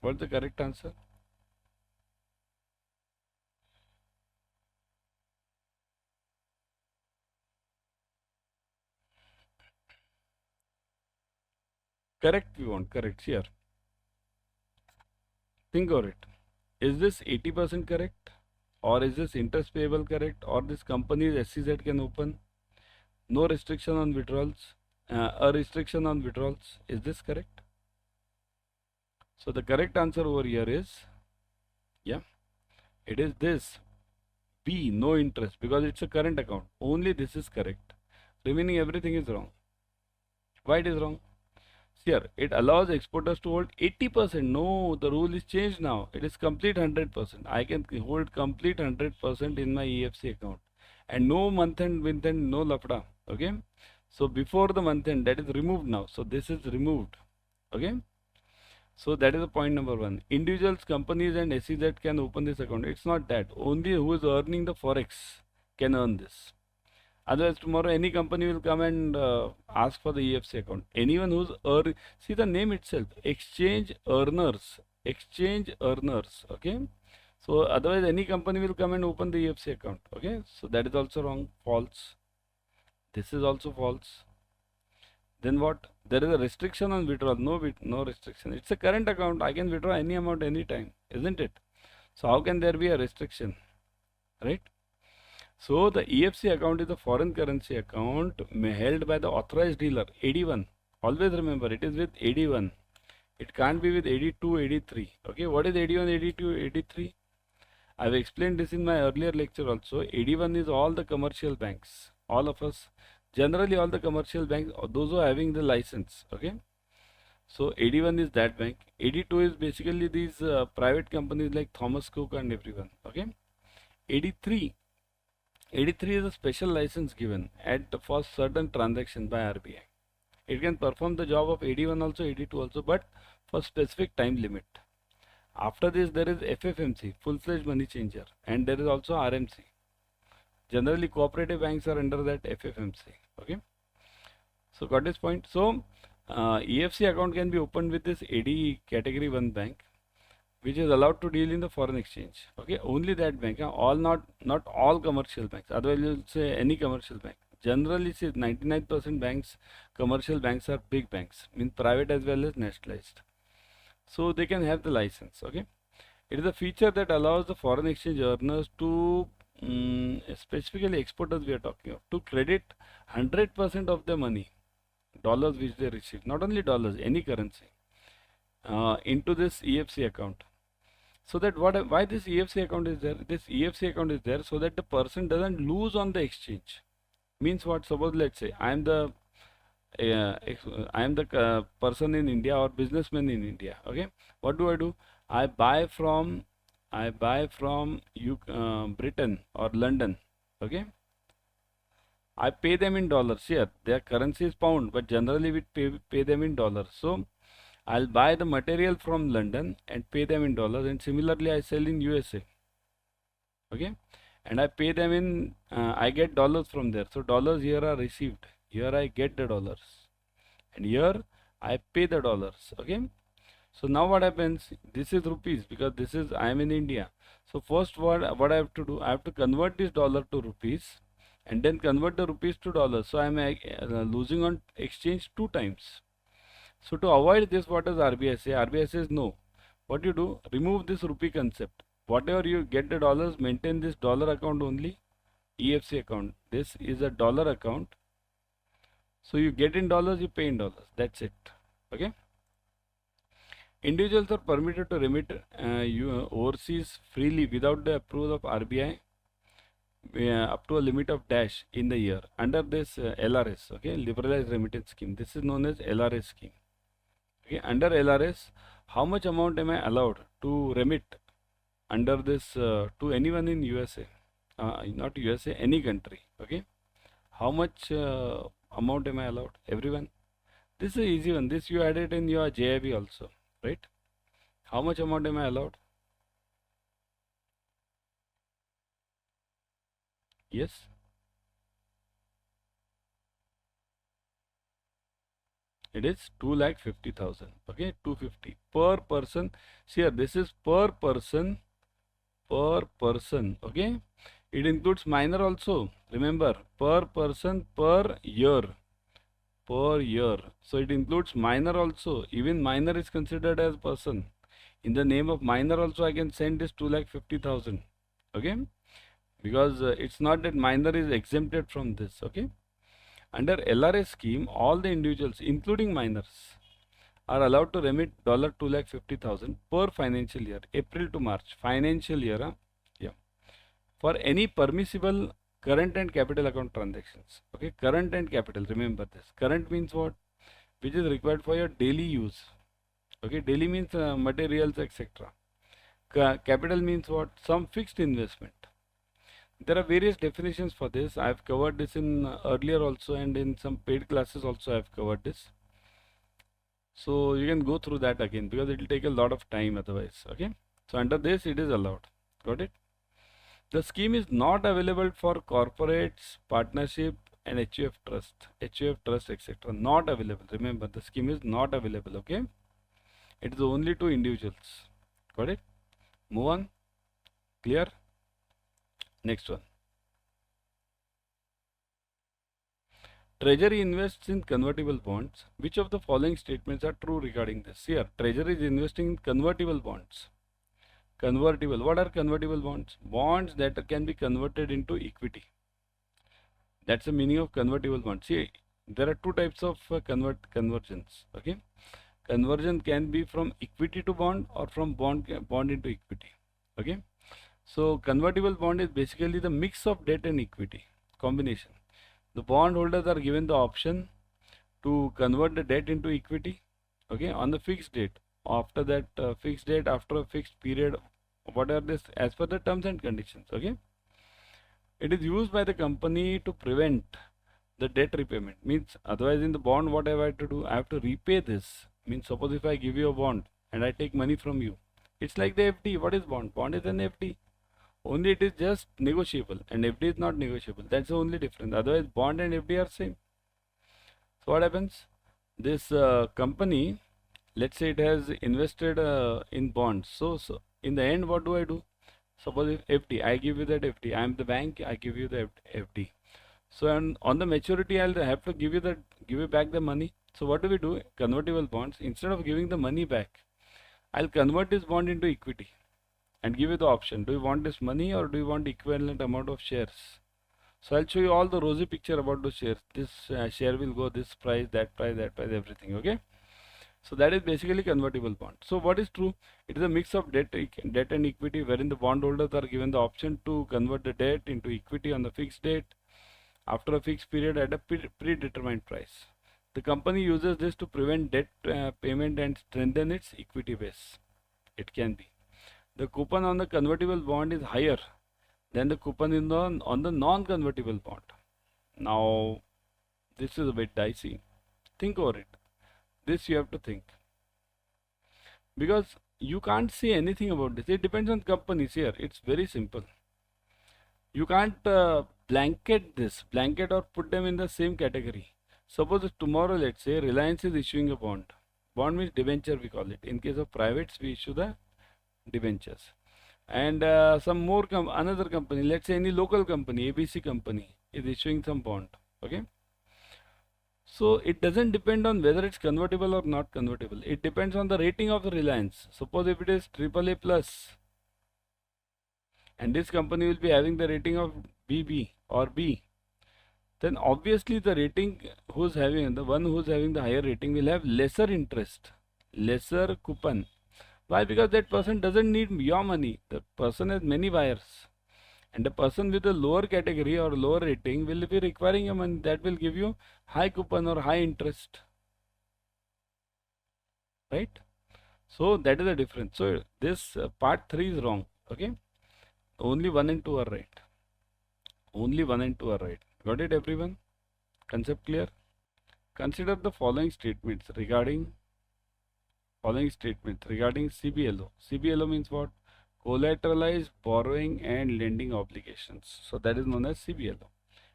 What's the correct answer? Correct. We want correct here. Think of it. Is this 80% correct? Or is this interest payable correct? Or this company's SEZ can open? No restriction on withdrawals. A restriction on withdrawals. Is this correct? So the correct answer over here is, yeah, it is this. B, no interest, because it's a current account. Only this is correct. Remaining everything is wrong. Why it is wrong? Here, it allows exporters to hold 80%. No, the rule is changed now. It is complete 100%. I can hold complete 100% in my EFC account. And no month end, with end, no lafda. Okay. So before the month end, that is removed now. So this is removed. Okay. So that is the point number one. Individuals, companies and SEZ can open this account. It's not that. Only who is earning the forex can earn this. Otherwise, tomorrow any company will come and ask for the EFC account. Anyone who's see the name itself, exchange earners, exchange earners. Okay. So otherwise, any company will come and open the EFC account. Okay. So that is also wrong, false. This is also false. Then what? There is a restriction on withdrawal. No restriction. It's a current account. I can withdraw any amount anytime, isn't it? So how can there be a restriction, right? So the EFC account is a foreign currency account held by the authorized dealer, AD1. Always remember, it is with AD1. It can't be with AD2, AD3. Okay, what is AD1, AD2, AD3? I've explained this in my earlier lecture also. AD1 is all the commercial banks. All of us, generally all the commercial banks, those who are having the license. Okay. So AD1 is that bank. AD2 is basically these private companies like Thomas Cook and everyone. Okay. AD3 is a special license given for certain transactions by RBI. It can perform the job of AD1 also, AD2 also, but for specific time limit. After this, there is FFMC, full-fledged money changer, and there is also RMC. Generally, cooperative banks are under that FFMC. Okay. So got this point. So EFC account can be opened with this AD category 1 bank, which is allowed to deal in the foreign exchange. Okay, only that bank. All not all commercial banks. Otherwise, you'll say any commercial bank. Generally, see 99% banks, commercial banks are big banks, means private as well as nationalized. So they can have the license. Okay, it is a feature that allows the foreign exchange earners to specifically exporters we are talking of to credit 100% of their money, dollars which they receive, not only dollars, any currency, into this EFC account. So that why this EFC account is there? This EFC account is there so that the person doesn't lose on the exchange. Means what? Suppose let's say I am the person in India or businessman in India. Okay, what do? I buy from Britain or London. Okay, I pay them in dollars. Here their currency is pound, but generally we pay them in dollars. So I'll buy the material from London and pay them in dollars, and similarly I sell in USA. Okay, and I pay them in I get dollars from there. So dollars here are received. Here I get the dollars, and here I pay the dollars. Okay. So now what happens? This is rupees because this is I am in India. So first what I have to do? I have to convert this dollar to rupees and then convert the rupees to dollars. So I am losing on exchange 2 times. So to avoid this, what does RBI say? RBI says no. What you do? Remove this rupee concept. Whatever you get the dollars, maintain this dollar account only. EFC account. This is a dollar account. So you get in dollars, you pay in dollars. That's it. Okay. Individuals are permitted to remit overseas freely without the approval of RBI up to a limit of dash in the year under this LRS, okay, liberalized remittance scheme. This is known as LRS scheme. Okay, under LRS, how much amount am I allowed to remit under this to anyone in USA? Not USA, any country. Okay, how much amount am I allowed? Everyone. This is an easy one. This you added in your JIB also, right? How much amount am I allowed? Yes. It is 2,50,000. Okay, 250 per person. See here, this is per person, per person. Okay, it includes minor also. Remember, per person per year, per year. So it includes minor also. Even minor is considered as person. In the name of minor also, I can send this 2,50,000. Okay, because it's not that minor is exempted from this. Okay, under LRA scheme, all the individuals, including minors, are allowed to remit $2,50,000 per financial year, April to March, financial year. Yeah, for any permissible current and capital account transactions. Okay, current and capital. Remember this. Current means what? Which is required for your daily use. Okay, daily means materials, etc. Capital means what? Some fixed investment. There are various definitions for this. I have covered this in earlier also, and in some paid classes also I have covered this. So you can go through that again because it will take a lot of time otherwise. Okay. So under this it is allowed. Got it? The scheme is not available for corporates, partnership and HUF trust, etc. Not available. Remember, the scheme is not available. Okay. It is only to individuals. Got it? Move on. Clear? Next one. Treasury invests in convertible bonds. Which of the following statements are true regarding this? Here, Treasury is investing in convertible bonds. Convertible. What are convertible bonds? Bonds that can be converted into equity. That's the meaning of convertible bonds. See, there are two types of conversions. Okay, conversion can be from equity to bond or from bond into equity. Okay, so convertible bond is basically the mix of debt and equity combination. The bondholders are given the option to convert the debt into equity, okay, on the fixed date. After that fixed date, after a fixed period, what are this as per the terms and conditions. Okay, it is used by the company to prevent the debt repayment. Means otherwise in the bond, what have I to do? I have to repay this. Means suppose if I give you a bond and I take money from you, it's like the FD. What is bond? Bond is an FD. Only it is just negotiable and FD is not negotiable. That's the only difference. Otherwise bond and FD are same. So what happens? This company, let's say it has invested in bonds. So in the end, what do I do? Suppose if FD, I give you that FD. I am the bank. I give you the FD. So on the maturity, I'll have to give you back the money. So what do we do? Convertible bonds. Instead of giving the money back, I'll convert this bond into equity and give you the option. Do you want this money or do you want equivalent amount of shares? So I'll show you all the rosy picture about the shares. This share will go this price, that price, everything. Okay. So that is basically convertible bond. So what is true? It is a mix of debt and equity, wherein the bondholders are given the option to convert the debt into equity on the fixed date after a fixed period at a predetermined price. The company uses this to prevent debt payment and strengthen its equity base. It can be. The coupon on the convertible bond is higher than the coupon on the non-convertible bond. Now, this is a bit dicey. Think over it. This you have to think. Because you can't say anything about this. It depends on companies here. It's very simple. You can't blanket or put them in the same category. Suppose tomorrow, let's say, Reliance is issuing a bond. Bond means debenture, we call it. In case of privates, we issue the debentures. And some more, another company, let's say any local company, ABC company, is issuing some bond. Okay. So it doesn't depend on whether it's convertible or not convertible. It depends on the rating of the Reliance. Suppose if it is AAA plus, and this company will be having the rating of BB or B, then obviously the rating the one who's having the higher rating will have lesser interest, lesser coupon. Why? Because that person doesn't need your money. The person has many buyers. And the person with a lower category or lower rating will be requiring your money. That will give you high coupon or high interest. Right? So that is the difference. So this part 3 is wrong. Okay? Only 1 and 2 are right. Only 1 and 2 are right. Got it, everyone? Concept clear? Consider the following statements regarding CBLO. CBLO means what? Collateralized borrowing and lending obligations. So that is known as CBLO.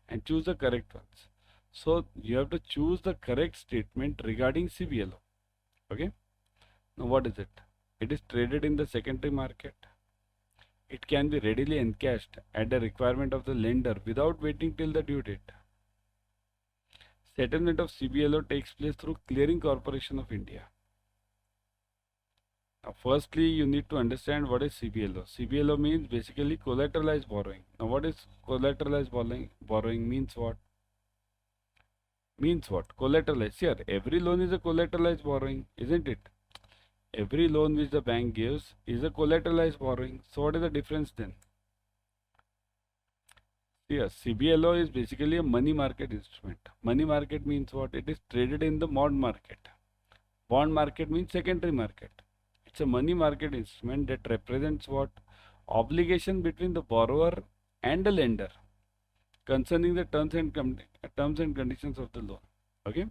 And choose the correct ones. So you have to choose the correct statement regarding CBLO. Okay. Now what is it? It is traded in the secondary market. It can be readily encashed at the requirement of the lender without waiting till the due date. Settlement of CBLO takes place through Clearing Corporation of India. Now, firstly, you need to understand what is CBLO. CBLO means basically collateralized borrowing. Now, what is collateralized borrowing? Borrowing means what? Means what? Collateralized. Here, every loan is a collateralized borrowing, isn't it? Every loan which the bank gives is a collateralized borrowing. So, what is the difference then? Yes, CBLO is basically a money market instrument. Money market means what? It is traded in the bond market. Bond market means secondary market. It's a money market instrument that represents what? Obligation between the borrower and the lender concerning the terms and conditions of the loan. Okay.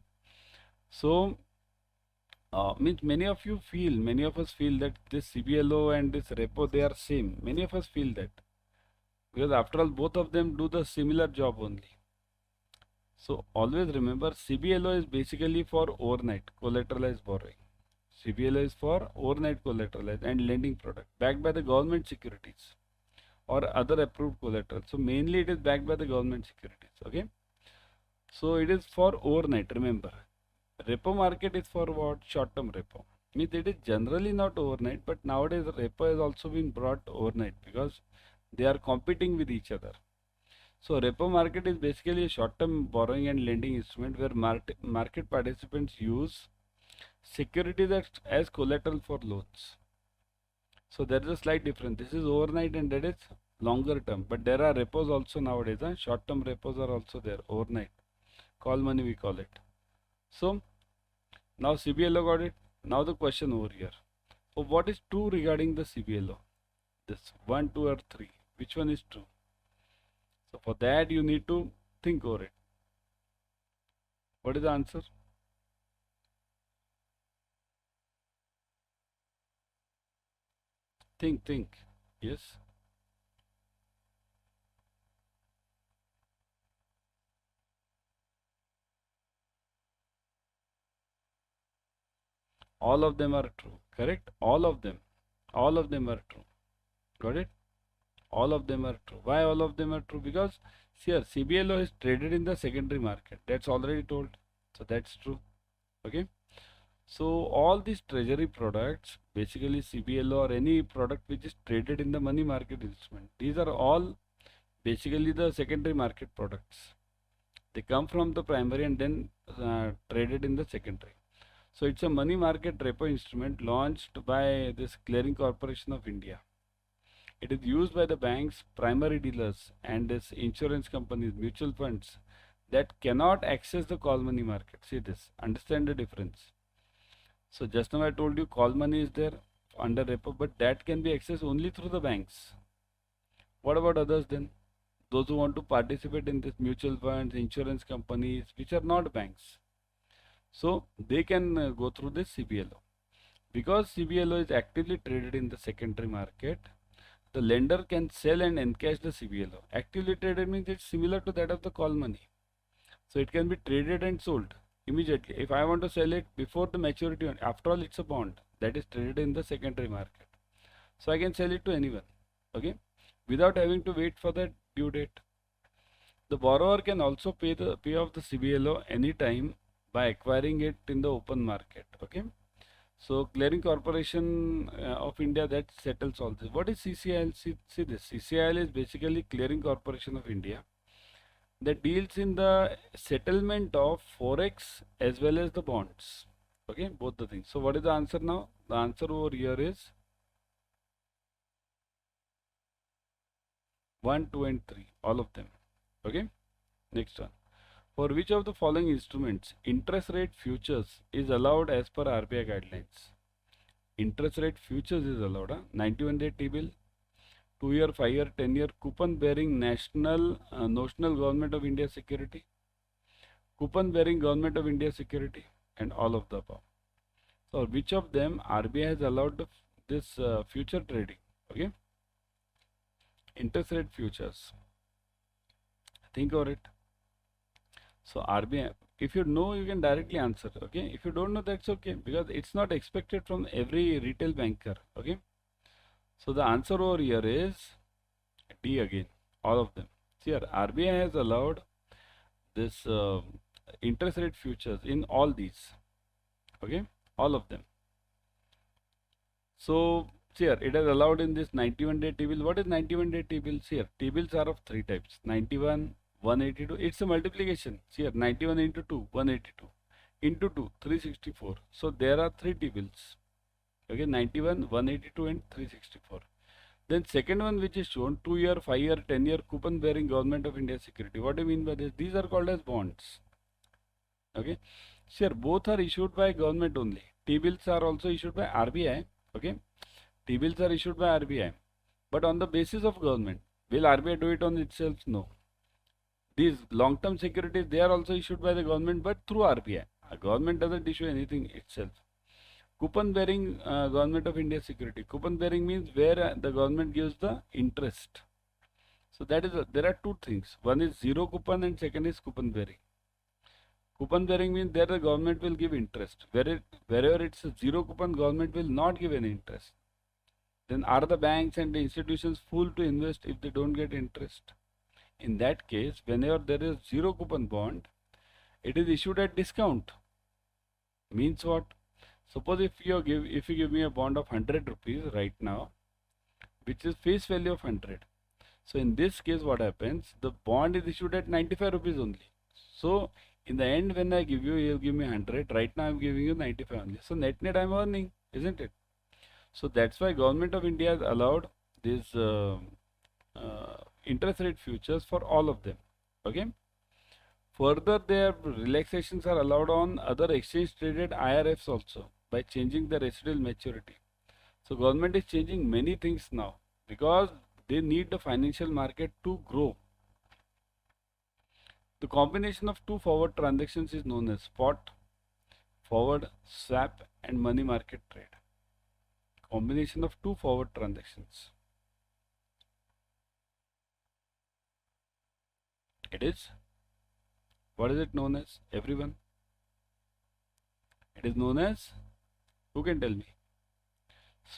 So, means many of us feel that this CBLO and this repo, they are same. Many of us feel that. Because after all, both of them do the similar job only. So always remember, CBLO is basically for overnight collateralized borrowing. CBLO is for overnight collateralized and lending product backed by the government securities or other approved collateral. So mainly it is backed by the government securities. Okay. So it is for overnight. Remember, repo market is for what? Short-term repo. Means it is generally not overnight, but nowadays repo has also been brought overnight because they are competing with each other. So repo market is basically a short-term borrowing and lending instrument where market participants use securities as collateral for loans. So there is a slight difference. This is overnight and that is longer term. But there are repos also nowadays. Short-term repos are also there overnight. Call money we call it. So now CBLO got it. Now the question over here. So what is true regarding the CBLO? This 1, 2 or 3. Which one is true? So for that you need to think over it. What is the answer? Think. Yes. All of them are true. Correct? All of them. All of them are true. Got it? All of them are true. Why all of them are true? Because here CBLO is traded in the secondary market. That's already told. So that's true. Okay. So all these treasury products, basically CBLO or any product which is traded in the money market instrument, these are all basically the secondary market products. They come from the primary and then traded in the secondary. So it's a money market repo instrument launched by this Clearing Corporation of India. It is used by the banks, primary dealers, and this insurance companies, mutual funds that cannot access the call money market. See this, understand the difference. So just now I told you call money is there under repo, but that can be accessed only through the banks. What about others then? Those who want to participate in this mutual funds, insurance companies, which are not banks. So they can go through this CBLO. Because CBLO is actively traded in the secondary market, the lender can sell and encash the CBLO. Actively traded means it's similar to that of the call money. So it can be traded and sold immediately. If I want to sell it before the maturity, after all it's a bond that is traded in the secondary market. So I can sell it to anyone, okay, without having to wait for the due date. The borrower can also pay off the CBLO anytime by acquiring it in the open market, okay. So Clearing Corporation of India, that settles all this. What is CCIL? See this. CCIL is basically Clearing Corporation of India that deals in the settlement of forex as well as the bonds. Okay, both the things. So what is the answer now? The answer over here is 1, 2 and 3, all of them. Okay, next one. For which of the following instruments interest rate futures is allowed as per RBI guidelines? Interest rate futures is allowed. 91-day T-bill, 2-year, 5-year, 10-year coupon bearing national notional government of India security, coupon bearing Government of India security, and all of the above. So which of them RBI has allowed this future trading? Okay, interest rate futures. Think over it. So RBI, if you know, you can directly answer. Okay, if you don't know, that's okay, because it's not expected from every retail banker. Okay, so the answer over here is D again, all of them. See here, RBI has allowed this interest rate futures in all these. Okay, all of them. So here it is allowed in this 91-day T-bill. What is 91-day T-bills here? T-bills are of three types: 91, 182. It's a multiplication. See here, 91 into 2, 182 into 2, 364. So there are three T-bills. Okay, 91, 182 and 364. Then second one, which is shown, 2-year, 5-year, 10-year coupon bearing Government of India security. What do you mean by this? These are called as bonds. Okay, sure, both are issued by government only. T-bills are also issued by RBI. Okay, T-bills are issued by RBI, but on the basis of government. Will RBI do it on itself? No. These long-term securities, they are also issued by the government, but through RBI. Government doesn't issue anything itself. Coupon bearing Government of India security. Coupon bearing means where the government gives the interest. So that is there are two things. One is zero coupon and second is coupon bearing. Coupon bearing means there the government will give interest. Wherever it's a zero coupon, government will not give any interest. Then are the banks and the institutions fool to invest if they don't get interest? In that case, whenever there is zero coupon bond, it is issued at discount. Means what? Suppose if you give me a bond of 100 rupees right now, which is face value of 100. So in this case, what happens? The bond is issued at 95 rupees only. So in the end, when I give you, you'll give me 100. Right now, I'm giving you 95 only. So net I'm earning, isn't it? So that's why Government of India has allowed these interest rate futures for all of them. Okay. Further, their relaxations are allowed on other exchange traded IRFs also by changing the residual maturity. So government is changing many things now because they need the financial market to grow. The combination of two forward transactions is known as spot, forward, swap and money market trade. Combination of two forward transactions. It is, what is it known as? Everyone? It is known as, who can tell me?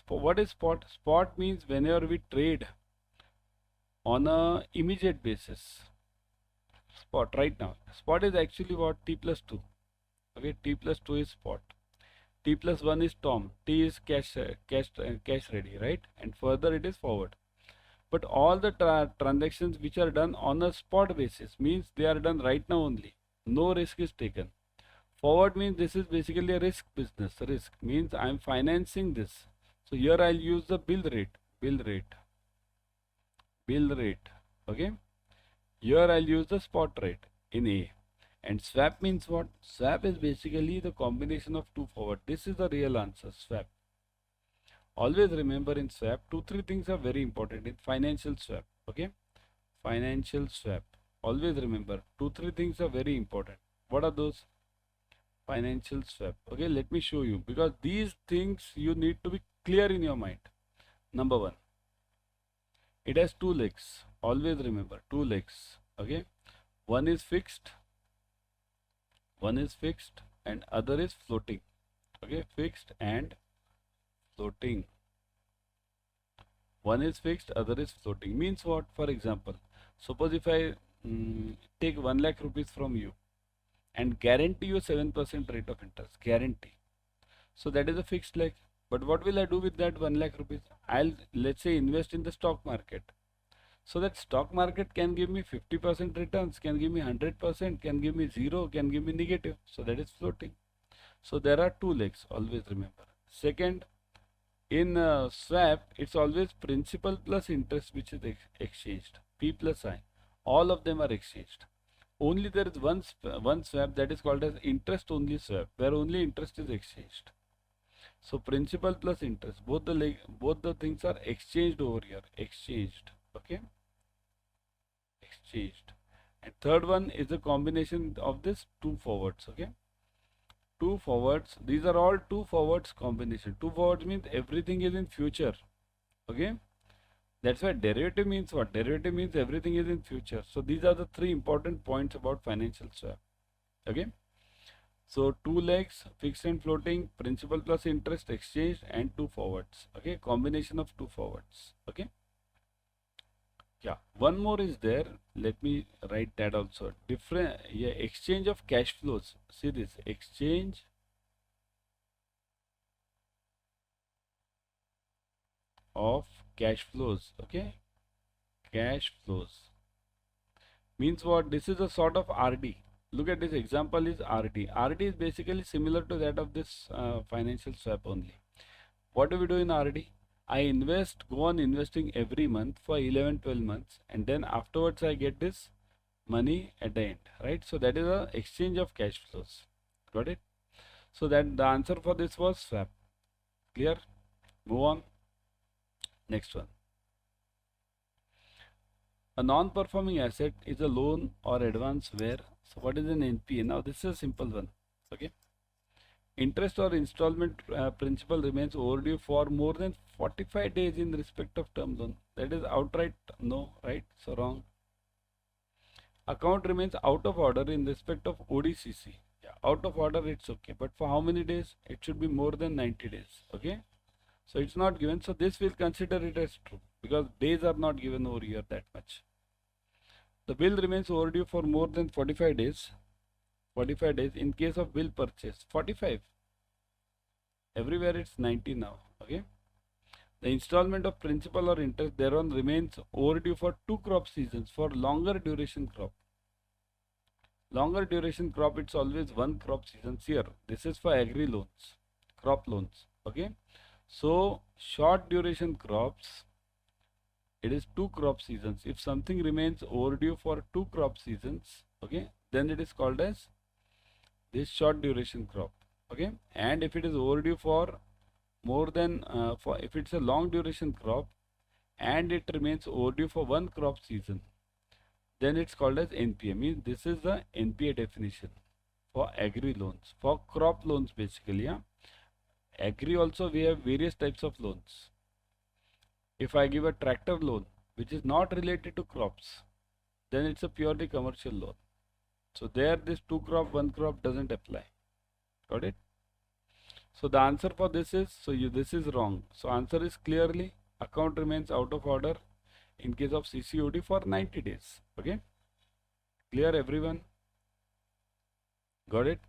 What is spot? Spot means whenever we trade on a immediate basis. Spot right now. Spot is actually what? T plus 2. Okay, T plus 2 is spot. T plus 1 is Tom. T is cash ready, right? And further it is forward. But all the transactions which are done on a spot basis means they are done right now only. No risk is taken. Forward means this is basically a risk business. Risk means I am financing this. So here I'll use the bill rate. Okay. Here I'll use the spot rate in A. And swap means what? Swap is basically the combination of two forward. This is the real answer, swap. Always remember in swap, 2-3 things are very important in financial swap. Okay. Financial swap. Always remember, 2-3 things are very important. What are those? Financial swap. Okay, let me show you, because these things you need to be clear in your mind. Number one, it has two legs. Always remember, two legs. Okay, one is fixed and other is floating. Okay, fixed and floating. One is fixed, other is floating. Means what? For example, suppose if I take 1 lakh rupees from you and guarantee you 7% rate of interest, guarantee. So that is a fixed leg. But what will I do with that 1 lakh rupees? I'll, let's say, invest in the stock market. So that stock market can give me 50% returns, can give me 100%, can give me 0, can give me negative. So that is floating. So there are two legs, always remember. Second, in swap, it's always principal plus interest which is exchanged. P plus I. All of them are exchanged. Only there is one swap, that is called as interest only swap, where only interest is exchanged. So principal plus interest, both the things are exchanged over here. Exchanged. Okay. Exchanged. And third one is a combination of this two forwards. Okay, two forwards. These are all two forwards combination. Two forwards means everything is in future. Okay, that's why derivative means what? Derivative means everything is in future. So these are the three important points about financial swap. Okay. So two legs, fixed and floating, principal plus interest exchanged, and two forwards. Okay, combination of two forwards. Okay. Yeah, one more is there. Let me write that also. Different, yeah, exchange of cash flows. See this, exchange of cash flows. Okay, cash flows means what? This is a sort of RD. Look at this example is RD. RD is basically similar to that of this financial swap only. What do we do in RD? I invest, go on investing every month for 11, 12 months, and then afterwards I get this money at the end, right? So that is a exchange of cash flows. Got it? So that the answer for this was swap. Clear? Move on. Next one. A non-performing asset is a loan or advance where, so what is an NPA? Now this is a simple one. Okay. Interest or installment principal remains overdue for more than 45 days in respect of term loan. That is outright no, right? So wrong. Account remains out of order in respect of ODCC. Yeah, out of order it's okay, but for how many days? It should be more than 90 days. Okay. So it's not given. So this will consider it as true because days are not given over here that much. The bill remains overdue for more than 45 days. 45 days in case of bill purchase. 45. Everywhere it's 90 now. Okay. The installment of principal or interest thereon remains overdue for two crop seasons for longer duration crop. Longer duration crop, it's always one crop seasons here. This is for agri loans, crop loans. Okay. So short duration crops, it is two crop seasons. If something remains overdue for two crop seasons, okay, then it is called as this short duration crop. Okay. And if it is overdue for more than if it's a long duration crop and it remains overdue for one crop season, then it's called as NPA. Means this is the NPA definition for agri loans, for crop loans basically. Yeah. Agri also we have various types of loans. If I give a tractor loan which is not related to crops, then it's a purely commercial loan. So there this two crop, one crop doesn't apply. Got it? So the answer for this is, this is wrong. So answer is clearly account remains out of order in case of CCOD for 90 days. Okay? Clear everyone? Got it?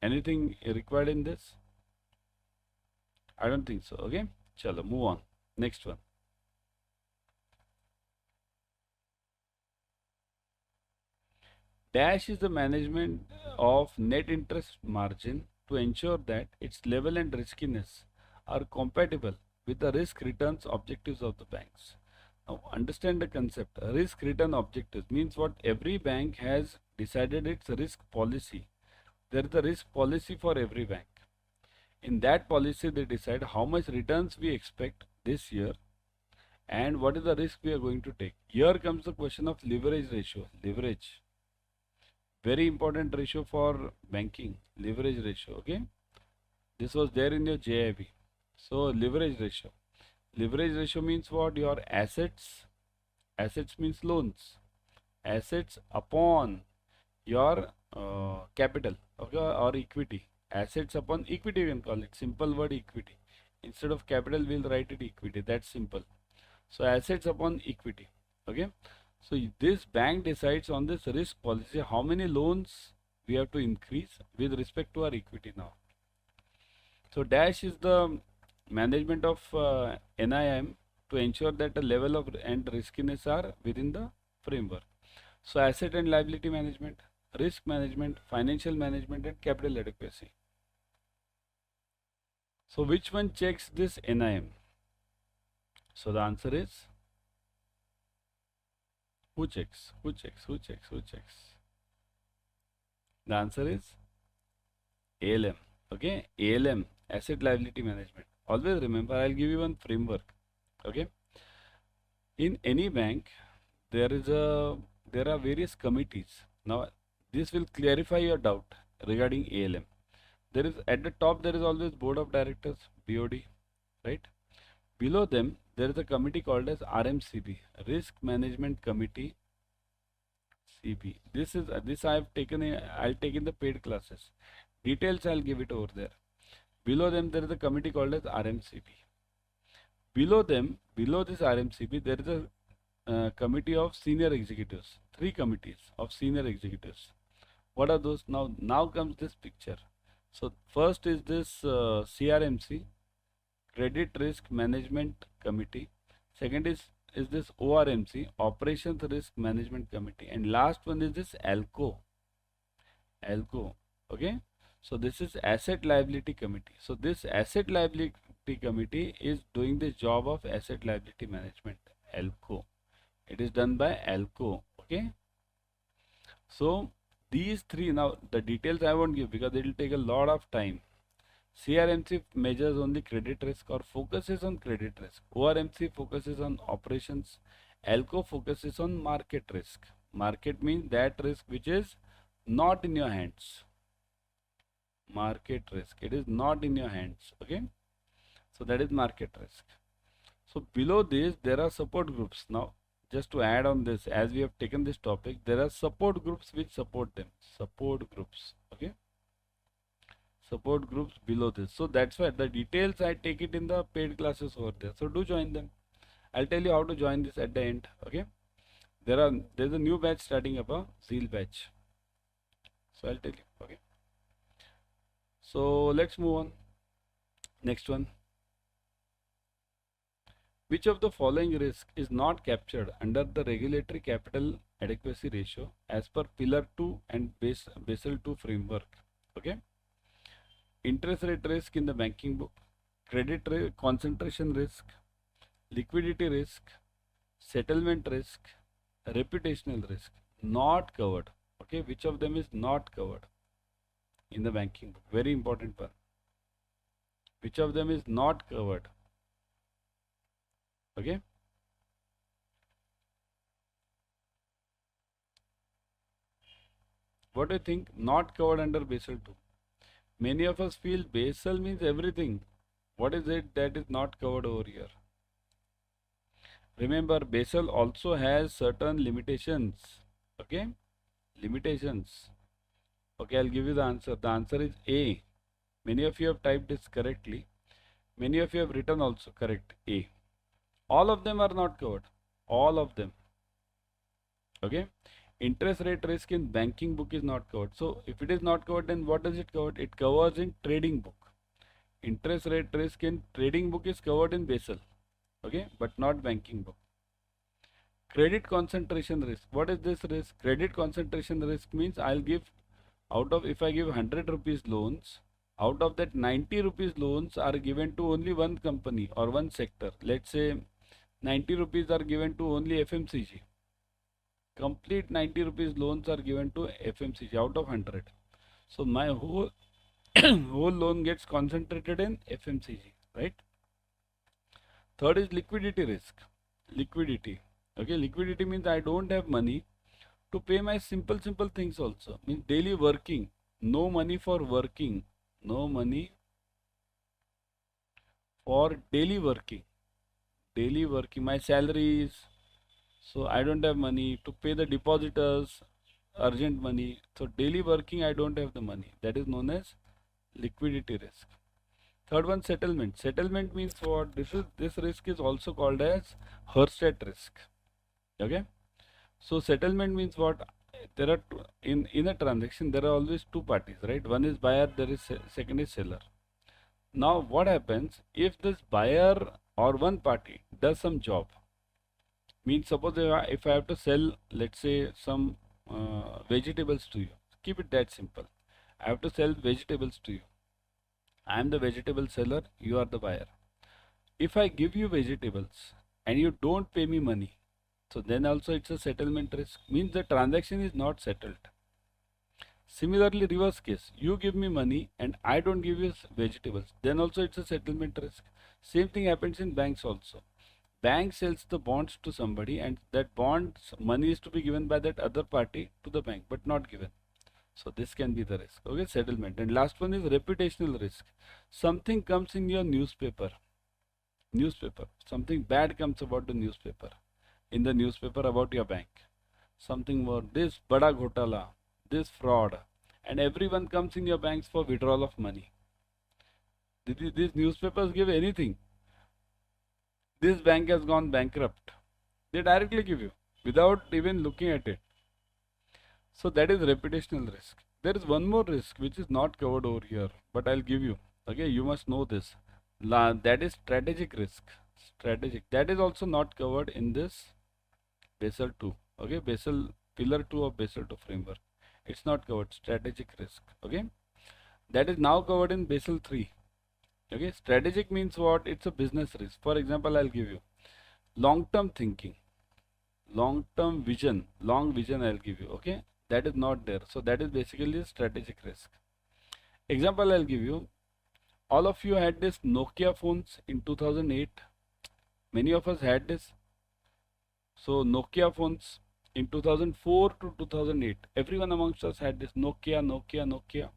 Anything required in this? I don't think so. Okay? Chalo, move on. Next one. Dash is the management of net interest margin to ensure that its level and riskiness are compatible with the risk returns objectives of the banks. Now understand the concept. Risk return objectives means what? Every bank has decided its risk policy. There is a risk policy for every bank. In that policy they decide how much returns we expect this year and what is the risk we are going to take. Here comes the question of leverage ratio. Leverage. Very important ratio for banking, leverage ratio. Okay, this was there in your JIB. So leverage ratio. Leverage ratio means what? Your assets means loans, assets upon your capital, okay, or equity. Assets upon equity, you can call it. Simple word, equity. Instead of capital we'll write it equity. That's simple. So assets upon equity. Okay. So this bank decides on this risk policy how many loans we have to increase with respect to our equity now. So dash is the management of NIM to ensure that the level of and riskiness are within the framework. So asset and liability management, risk management, financial management and capital adequacy. So which one checks this NIM? So the answer is, who checks? Who checks? Who checks? Who checks? The answer is ALM. Okay, ALM, asset liability management. Always remember, I'll give you one framework. Okay, in any bank there is a there are various committees. Now, this will clarify your doubt regarding ALM. There is at the top there is always board of directors, BOD, right? Below them there is a committee called as RMCB, Risk Management Committee, CB. This I have taken. I'll take in the paid classes. Details I'll give it over there. Below them there is a committee called as RMCB. Below them, below this RMCB, there is a committee of senior executives. Three committees of senior executives. What are those? Now comes this picture. So first is this CRMC, Credit Risk Management Committee. Second is this ORMC, Operations Risk Management Committee, and last one is this ALCO. ALCO. Okay. So this is Asset Liability Committee. So this Asset Liability Committee is doing the job of Asset Liability Management, ALCO. It is done by ALCO. Okay. So these three, now the details I won't give because it will take a lot of time. CRMC measures only credit risk or focuses on credit risk. ORMC focuses on operations. ALCO focuses on market risk. Market means that risk which is not in your hands. Market risk. It is not in your hands. Okay. So that is market risk. So below this there are support groups. Now just to add on this, as we have taken this topic, there are support groups which support them. Support groups. Okay. Support groups below this. So that's why the details I take it in the paid classes over there. So do join them. I'll tell you how to join this at the end. Okay. There's a new batch starting up, a Zeal batch. So I'll tell you. Okay. So let's move on. Next one. Which of the following risk is not captured under the regulatory capital adequacy ratio as per Pillar 2 and Basel II framework? Okay. Interest rate risk in the banking book, credit concentration risk, liquidity risk, settlement risk, reputational risk, not covered. Okay, which of them is not covered in the banking book? Very important one. Which of them is not covered? Okay. What do you think? Not covered under Basel II. Many of us feel Basel means everything. What is it that is not covered over here? Remember, Basel also has certain limitations. Okay? Limitations. Okay, I'll give you the answer. The answer is A. Many of you have typed this correctly. Many of you have written also correct A. All of them are not covered. All of them. Okay? Interest rate risk in banking book is not covered. So if it is not covered, then what does it cover? It covers in trading book. Interest rate risk in trading book is covered in Basel. Okay, but not banking book. Credit concentration risk. What is this risk? Credit concentration risk means I'll give if I give 100 rupees loans, out of that 90 rupees loans are given to only one company or one sector. Let's say 90 rupees are given to only FMCG. Complete 90 rupees loans are given to FMCG out of 100. So my whole whole loan gets concentrated in FMCG, right? Third is liquidity risk. Liquidity. Okay, liquidity means I don't have money to pay my simple things also. Means daily working. No money for working. No money for daily working. Daily working. My salary is, so I don't have money to pay the depositors, urgent money. So daily working, I don't have the money. That is known as liquidity risk. Third one, settlement. Settlement means what? This risk is also called as Hurstead risk. Okay. So settlement means what? There are in a transaction there are always two parties, right? One is buyer, second is seller. Now what happens if this buyer or one party does some job? Means suppose if I have to sell, let's say some vegetables to you. Keep it that simple. I have to sell vegetables to you. I am the vegetable seller, you are the buyer. If I give you vegetables and you don't pay me money, so then also it's a settlement risk. Means the transaction is not settled. Similarly, reverse case, you give me money and I don't give you vegetables, then also it's a settlement risk. Same thing happens in banks also. Bank sells the bonds to somebody, and that bonds money is to be given by that other party to the bank, but not given. So this can be the risk. Okay, settlement. And last one is reputational risk. Something comes in your newspaper. Something bad comes about the newspaper. In the newspaper about your bank. Something more. This bada ghotala, this fraud, and everyone comes in your banks for withdrawal of money. These newspapers give anything. This bank has gone bankrupt. They directly give you without even looking at it. So that is reputational risk. There is one more risk which is not covered over here, but I'll give you. Okay, you must know this. That is strategic risk. Strategic. That is also not covered in this Basel 2. Okay, Basel Pillar 2 of Basel 2 framework. It's not covered. Strategic risk. Okay, that is now covered in Basel 3. Okay, strategic means what? It's a business risk. For example, I'll give you long-term thinking, long-term vision, long vision. I'll give you. Okay, that is not there. So that is basically a strategic risk. Example, I'll give you. All of you had this Nokia phones in 2008. Many of us had this. So Nokia phones in 2004 to 2008. Everyone amongst us had this Nokia.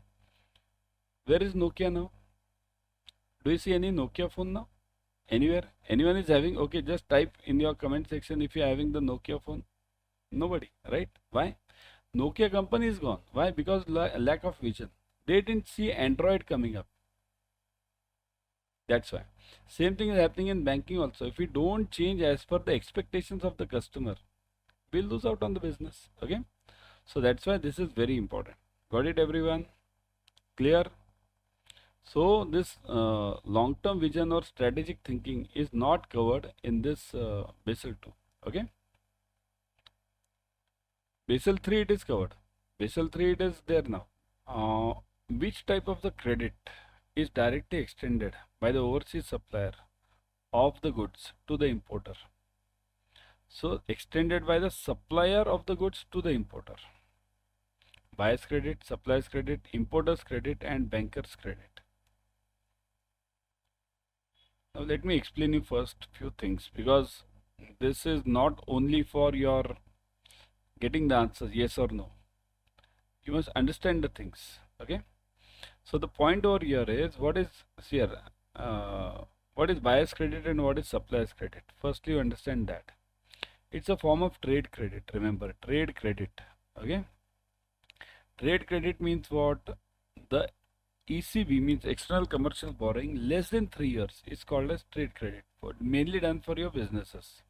Where is Nokia now? Do you see any Nokia phone now? Anywhere? Anyone is having? Okay, just type in your comment section if you are having the Nokia phone. Nobody, right? Why? Nokia company is gone. Why? Because lack of vision. They didn't see Android coming up. That's why. Same thing is happening in banking also. If we don't change as per the expectations of the customer, we'll lose out on the business. Okay? So that's why this is very important. Got it, everyone? Clear? So this long-term vision or strategic thinking is not covered in this Basel 2. Okay? Basel 3 it is covered. Basel 3 it is there now. Which type of the credit is directly extended by the overseas supplier of the goods to the importer? So extended by the supplier of the goods to the importer. Buyer's credit, supplier's credit, importer's credit, and banker's credit. Now let me explain you first few things, because this is not only for your getting the answers yes or no. You must understand the things. Okay. So the point over here is what is here, what is buyer's credit and what is supplier's credit. Firstly, you understand that it's a form of trade credit. Remember, trade credit. Okay. Trade credit means what? The ECB means external commercial borrowing less than 3 years is called as trade credit, mainly done for your businesses.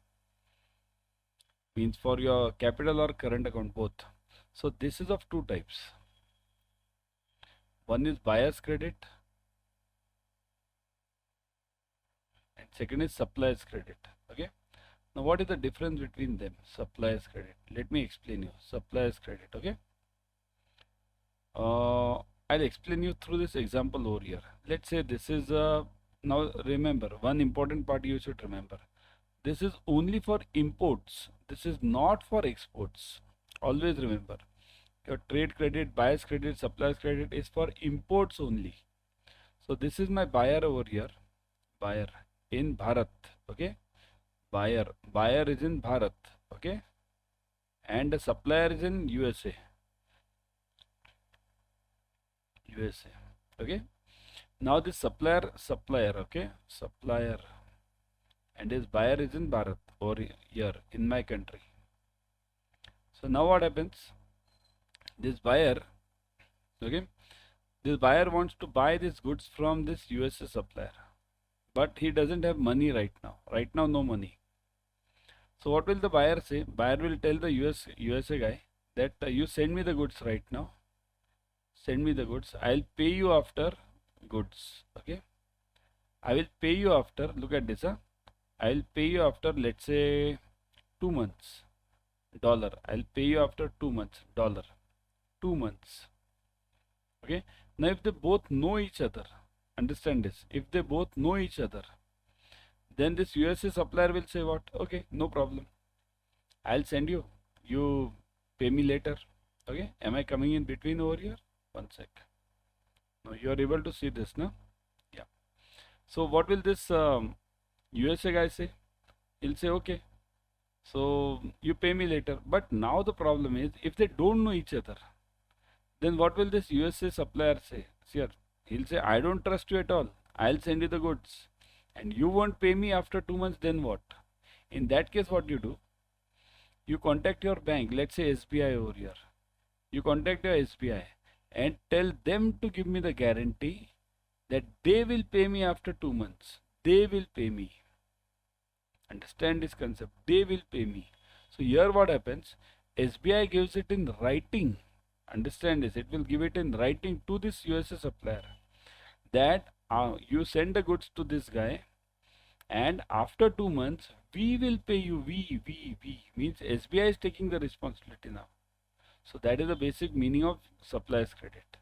Means for your capital or current account, both. So this is of two types. One is buyer's credit and second is supplier's credit. Okay. Now what is the difference between them? Supplier's credit. Let me explain you. Supplier's credit. Okay. I'll explain you through this example over here. Let's say this is now remember one important part you should remember. This is only for imports. This is not for exports. Always remember. Your trade credit, buyer's credit, supplier's credit is for imports only. So this is my buyer over here. Buyer in Bharat. Okay. Buyer is in Bharat. Okay. And the supplier is in USA. Okay. Now this supplier, okay, supplier, and his buyer is in Bharat or here in my country. So now what happens? This buyer, okay, this buyer wants to buy these goods from this USA supplier, but he doesn't have money right now. Right now, no money. So what will the buyer say? Buyer will tell the USA guy that you send me the goods right now. Send me the goods. I'll pay you after goods. Okay. I will pay you after. Look at this. I'll pay you after, let's say, 2 months. Dollar. I'll pay you after 2 months. Dollar. 2 months. Okay. Now if they both know each other, understand this. If they both know each other, then this USA supplier will say what? Okay, no problem. I'll send you. You pay me later. Okay. Am I coming in between over here? One sec. Now you are able to see this, no? Yeah. So what will this USA guy say? He'll say, okay, so you pay me later. But now the problem is, if they don't know each other, then what will this USA supplier say? Sir, he'll say, I don't trust you at all. I'll send you the goods. And you won't pay me after 2 months, then what? In that case, what you do? You contact your bank, let's say SBI over here. You contact your SBI and tell them to give me the guarantee that they will pay me after 2 months. They will pay me. Understand this concept? They will pay me. So here what happens? SBI gives it in writing. Understand this? It will give it in writing to this USA supplier that you send the goods to this guy, and after 2 months we will pay you. We means SBI is taking the responsibility now. So that is the basic meaning of supplier's credit.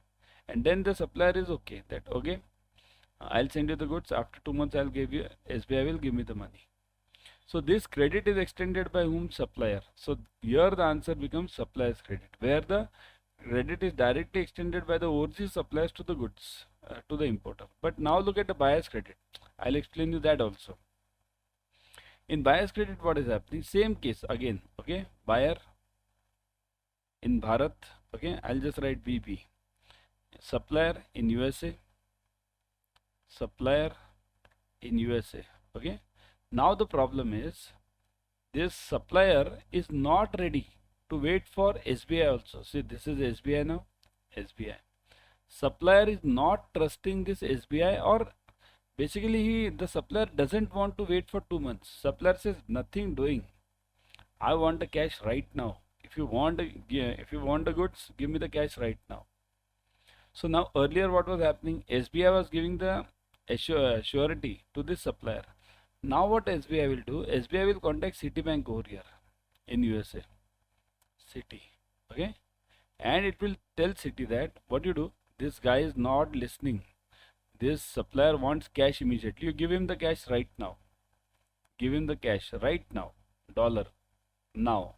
And then the supplier is okay that okay, I'll send you the goods, after 2 months I'll give you, SBI will give me the money. So this credit is extended by whom? Supplier. So here the answer becomes supplier's credit, where the credit is directly extended by the overseas suppliers to the goods, to the importer. But now look at the buyer's credit. I'll explain you that also. In buyer's credit, what is happening? Same case again. Okay, buyer in Bharat. Okay, I'll just write BP. Supplier in USA. Supplier in USA. Okay. Now the problem is, this supplier is not ready to wait for SBI also. See, this is SBI now. SBI. Supplier is not trusting this SBI, or basically the supplier doesn't want to wait for 2 months. Supplier says, nothing doing. I want the cash right now. If you want the goods, give me the cash right now. So now earlier what was happening? SBI was giving the surety to this supplier. Now what SBI will do? SBI will contact Citibank over here in USA. Citi. Okay. And it will tell Citi that what you do, this guy is not listening. This supplier wants cash immediately. You give him the cash right now. Give him the cash right now. Dollar. Now.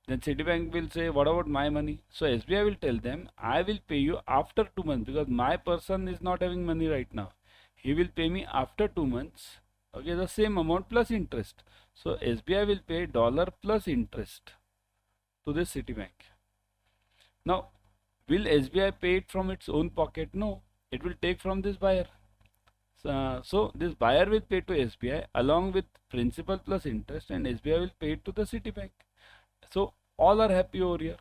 Then Citibank will say, what about my money? So SBI will tell them, I will pay you after 2 months, because my person is not having money right now. He will pay me after 2 months. Okay, the same amount plus interest. So SBI will pay dollar plus interest to this Citibank. Now, will SBI pay it from its own pocket? No, it will take from this buyer. So this buyer will pay to SBI along with principal plus interest, and SBI will pay it to the Citibank. So all are happy over here.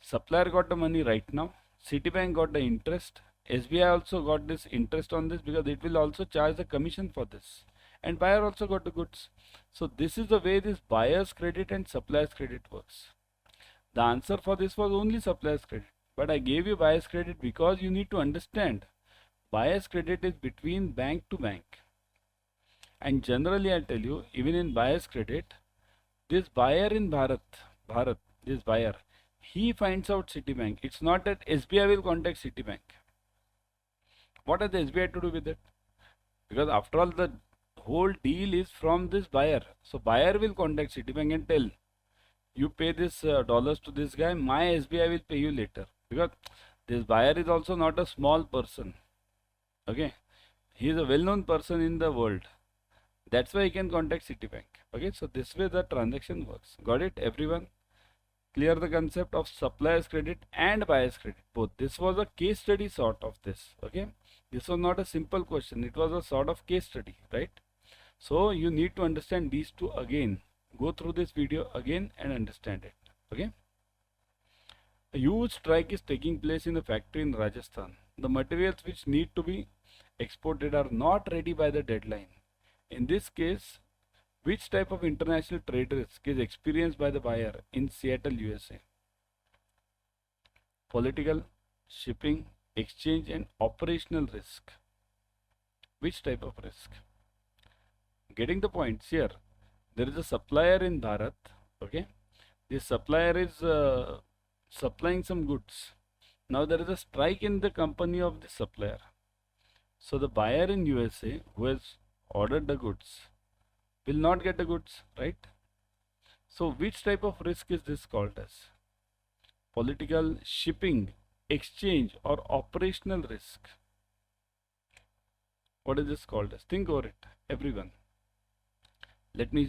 Supplier got the money right now. Citibank got the interest. SBI also got this interest on this, because it will also charge the commission for this. And buyer also got the goods. So this is the way this buyer's credit and supplier's credit works. The answer for this was only supplier's credit. But I gave you buyer's credit because you need to understand buyer's credit is between bank to bank. And generally I'll tell you, even in buyer's credit, this buyer in Bharat, this buyer, he finds out Citibank. It's not that SBI will contact Citibank. What has the SBI to do with it? Because after all, the whole deal is from this buyer. So buyer will contact Citibank and tell, you pay this dollars to this guy, my SBI will pay you later. Because this buyer is also not a small person. Okay, he is a well-known person in the world. That's why he can contact Citibank. Okay, so this way the transaction works. Got it, everyone? Clear the concept of supplier's credit and buyer's credit, both. This was a case study sort of this. Okay, this was not a simple question. It was a sort of case study, right? So you need to understand these two again. Go through this video again and understand it. Okay. A huge strike is taking place in a factory in Rajasthan. The materials which need to be exported are not ready by the deadline. In this case, which type of international trade risk is experienced by the buyer in Seattle, USA? Political, shipping, exchange, and operational risk. Which type of risk? Getting the points here. There is a supplier in Bharat. Okay, this supplier is supplying some goods. Now there is a strike in the company of the supplier. So the buyer in USA who has ordered the goods will not get the goods, right? So which type of risk is this called as? Political, shipping, exchange, or operational risk? What is this called as? Think over it, everyone. Let me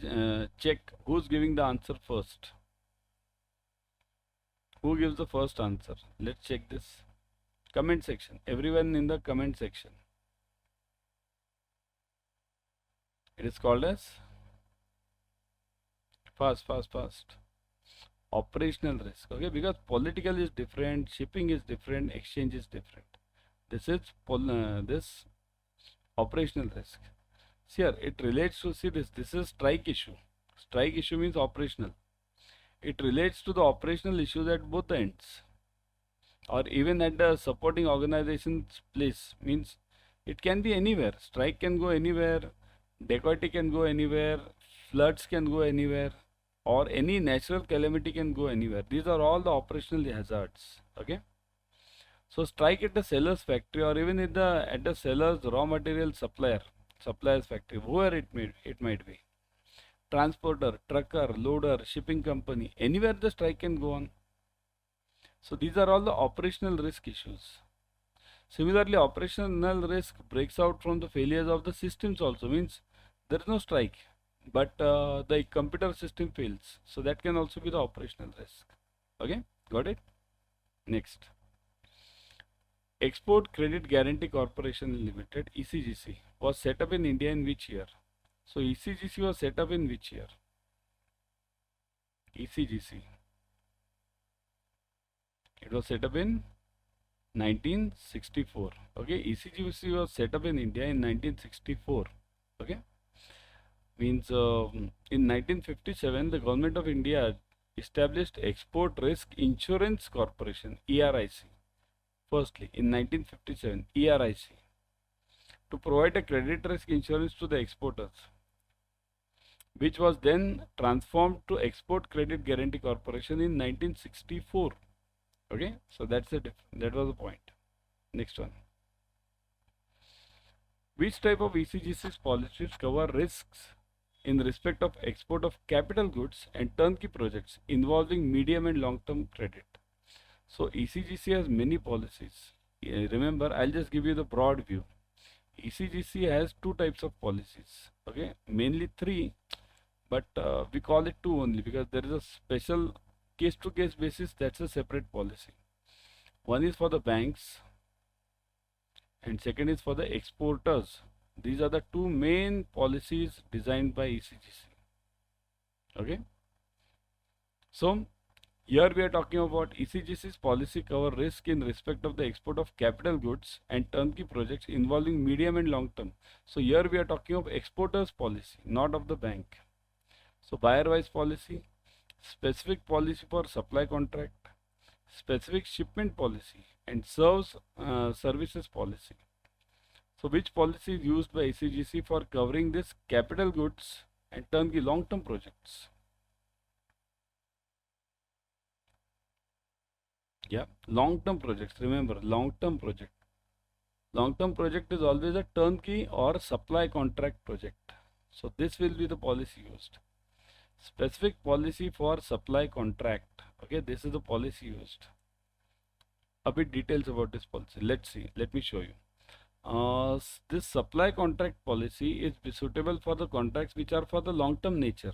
check who's giving the answer first. Who gives the first answer? Let's check this. Comment section. Everyone in the comment section. It is called as fast. Operational risk. Okay, because political is different, shipping is different, exchange is different. This is this operational risk. See here, it relates to, see this. This is strike issue. Strike issue means operational. It relates to the operational issues at both ends, or even at the supporting organization's place. Means it can be anywhere. Strike can go anywhere, dacoity can go anywhere, floods can go anywhere, or any natural calamity can go anywhere. These are all the operational hazards. Okay. So strike at the seller's factory, or even at the seller's raw material supplier's factory, whoever it might be. Transporter, trucker, loader, shipping company, anywhere the strike can go on. So these are all the operational risk issues. Similarly, operational risk breaks out from the failures of the systems also. Means there is no strike, but the computer system fails. So that can also be the operational risk. Okay, got it? Next. Export Credit Guarantee Corporation Limited, ECGC, was set up in India in which year? So ECGC was set up in which year? ECGC. It was set up in 1964. Okay, ECGC was set up in India in 1964. Okay, means in 1957 the government of India established Export Risk Insurance Corporation, ERIC. Firstly, in 1957, ERIC, to provide a credit risk insurance to the exporters, which was then transformed to Export Credit Guarantee Corporation in 1964. Okay, so that was the point. Next one. Which type of ECGC's policies cover risks in respect of export of capital goods and turnkey projects involving medium and long-term credit? So ECGC has many policies. Remember, I'll just give you the broad view. ECGC has two types of policies. Okay, mainly three, but we call it two only because there is a special case-to-case basis. That's a separate policy. One is for the banks, and second is for the exporters. These are the two main policies designed by ECGC. Okay, so here we are talking about ECGC's policy cover risk in respect of the export of capital goods and turnkey projects involving medium and long term. So here we are talking of exporters policy, not of the bank. So buyer wise policy, specific policy for supply contract, specific shipment policy, and services policy. So which policy is used by ECGC for covering this capital goods and turnkey long term projects? Yeah, long-term projects. Remember, long-term project. Long-term project is always a turnkey or supply contract project. So this will be the policy used. Specific policy for supply contract. Okay, this is the policy used. A bit details about this policy. Let's see. Let me show you. This supply contract policy is suitable for the contracts which are for the long-term nature.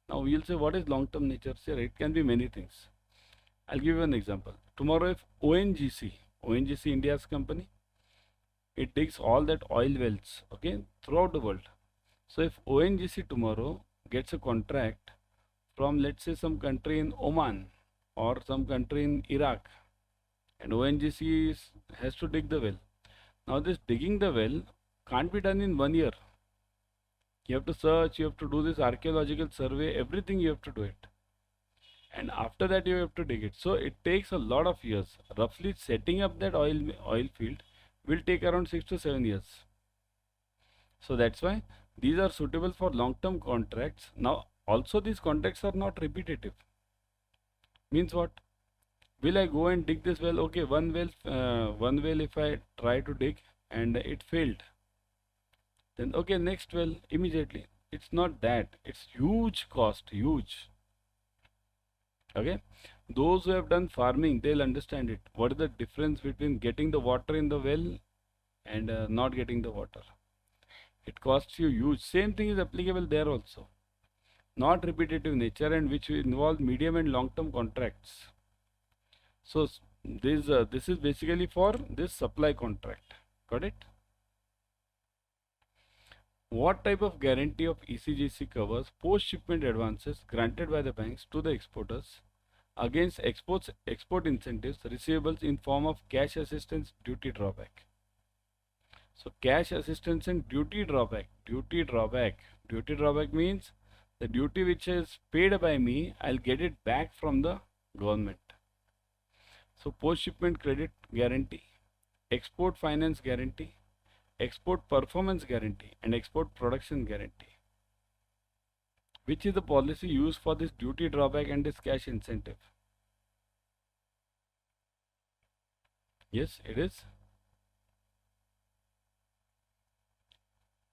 Now we'll say what is long-term nature? Sir, it can be many things. I'll give you an example. Tomorrow if ONGC India's company, it digs all that oil wells, okay, throughout the world. So if ONGC tomorrow gets a contract from, let's say, some country in Oman or some country in Iraq, and ONGC has to dig the well. Now this digging the well can't be done in 1 year. You have to search, you have to do this archaeological survey, everything you have to do it. And after that you have to dig it. So it takes a lot of years. Roughly setting up that oil field will take around 6 to 7 years. So that's why these are suitable for long-term contracts. Now also these contracts are not repetitive. Means what? Will I go and dig this well? Okay, one well if I try to dig and it failed, then okay, next well immediately. It's not that. It's huge cost, huge. Okay, those who have done farming, they'll understand it. What is the difference between getting the water in the well and not getting the water? It costs you huge. Same thing is applicable there also. Not repetitive nature and which will involve medium and long term contracts. So this is basically for this supply contract. Got it? What type of guarantee of ECGC covers post shipment advances granted by the banks to the exporters against export incentives receivables in form of cash assistance, duty drawback? So cash assistance and duty drawback. Duty drawback means the duty which is paid by me, I'll get it back from the government. So post shipment credit guarantee, export finance guarantee, export performance guarantee, and export production guarantee. Which is the policy used for this duty drawback and this cash incentive? Yes, it is.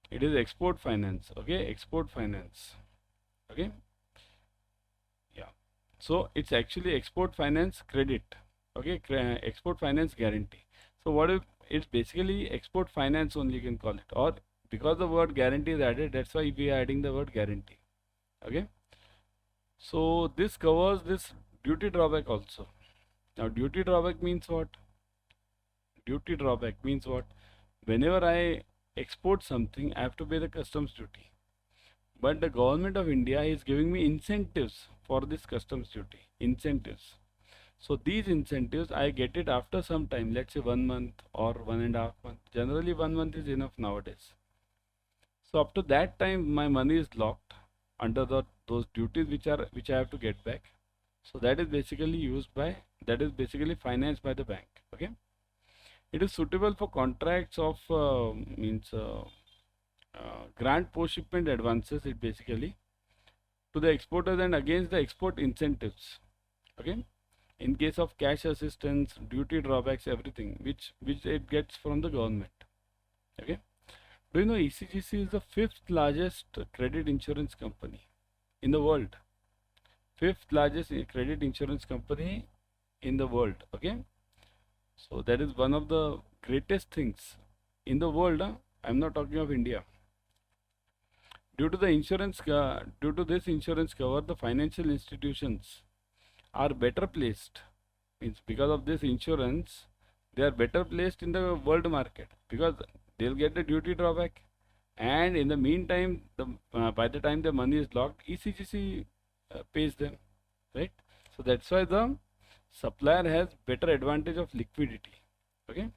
It is export finance. Okay, export finance. Okay. Yeah. So it's actually export finance credit. Okay, export finance guarantee. So what if it's basically export finance only, you can call it, or because the word guarantee is added, that's why we are adding the word guarantee. Okay. So this covers this duty drawback also. Now duty drawback means what? Duty drawback means what? Whenever I export something, I have to pay the customs duty. But the government of India is giving me incentives for this customs duty. Incentives. So these incentives I get it after some time, let's say 1 month or 1.5 months. Generally 1 month is enough nowadays. So up to that time my money is locked under those duties which I have to get back. So that is basically financed by the bank. Okay. It is suitable for contracts of grant post shipment advances. It basically to the exporters and against the export incentives. Okay. In case of cash assistance, duty drawbacks, everything which it gets from the government. Okay. Do you know ECGC is the 5th largest credit insurance company in the world? 5th largest credit insurance company in the world. Okay. So that is one of the greatest things in the world. I'm not talking of India. Due to this insurance cover, the financial institutions are better placed. Means because of this insurance, they are better placed in the world market because they'll get the duty drawback, and in the meantime, by the time the money is locked, ECGC pays them, right? So that's why the supplier has better advantage of liquidity. Okay.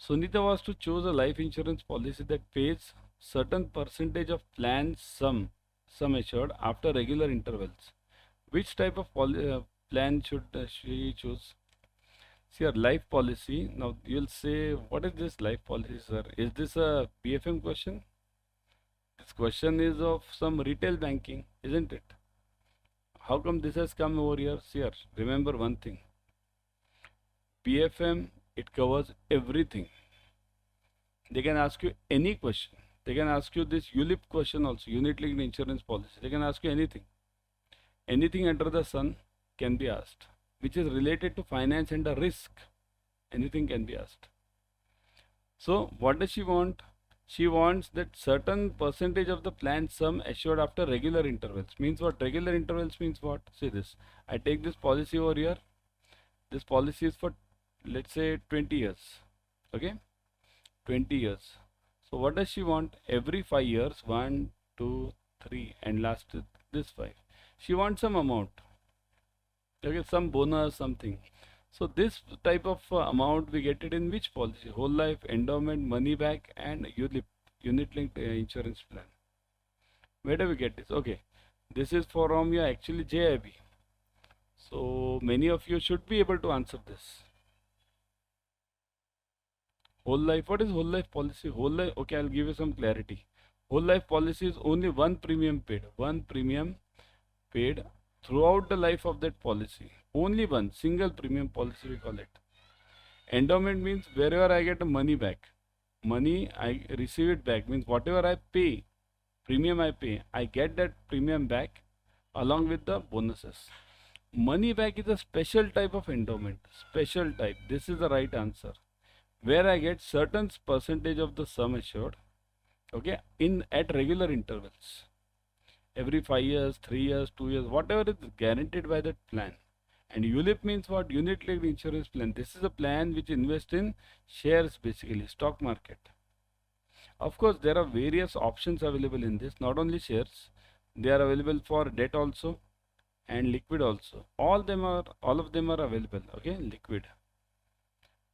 Sunita was to choose a life insurance policy that pays certain percentage of plan sum assured after regular intervals. Which type of plan should she choose? See, your life policy. Now you'll say, what is this life policy, sir? Is this a PFM question? This question is of some retail banking, isn't it? How come this has come over here? See, remember one thing. PFM, it covers everything. They can ask you any question. They can ask you this ULIP question also, unit linked insurance policy. They can ask you anything. Anything under the sun can be asked, which is related to finance and the risk. Anything can be asked. So what does she want? She wants that certain percentage of the plan sum assured after regular intervals. Means what? Regular intervals means what? See this. I take this policy over here. This policy is for, let's say, 20 years. Okay. 20 years. So what does she want? Every 5 years, 1, 2, 3, and last this 5. She wants some amount. Okay, some bonus, something. So this type of amount we get it in which policy? Whole life, endowment, money back, and ULIP, unit linked insurance plan. Where do we get this? Okay, this is from your actually JIB. So many of you should be able to answer this. Whole life, what is whole life policy? Whole life, okay, I'll give you some clarity. Whole life policy is only one premium paid throughout the life of that policy. Only one single premium policy we call it. Endowment means wherever I get the money back, money I receive it back, means whatever I pay, premium I pay, I get that premium back along with the bonuses. Money back is a special type of endowment. Special type. This is the right answer. where I get certain percentage of the sum assured, okay, in at regular intervals, every 5 years, 3 years, 2 years, whatever is guaranteed by that plan. And ULIP means what? Unit linked insurance plan. This is a plan which invests in shares, basically stock market. Of course, there are various options available in this, not only shares, they are available for debt also and liquid also. All of them are available, okay, liquid.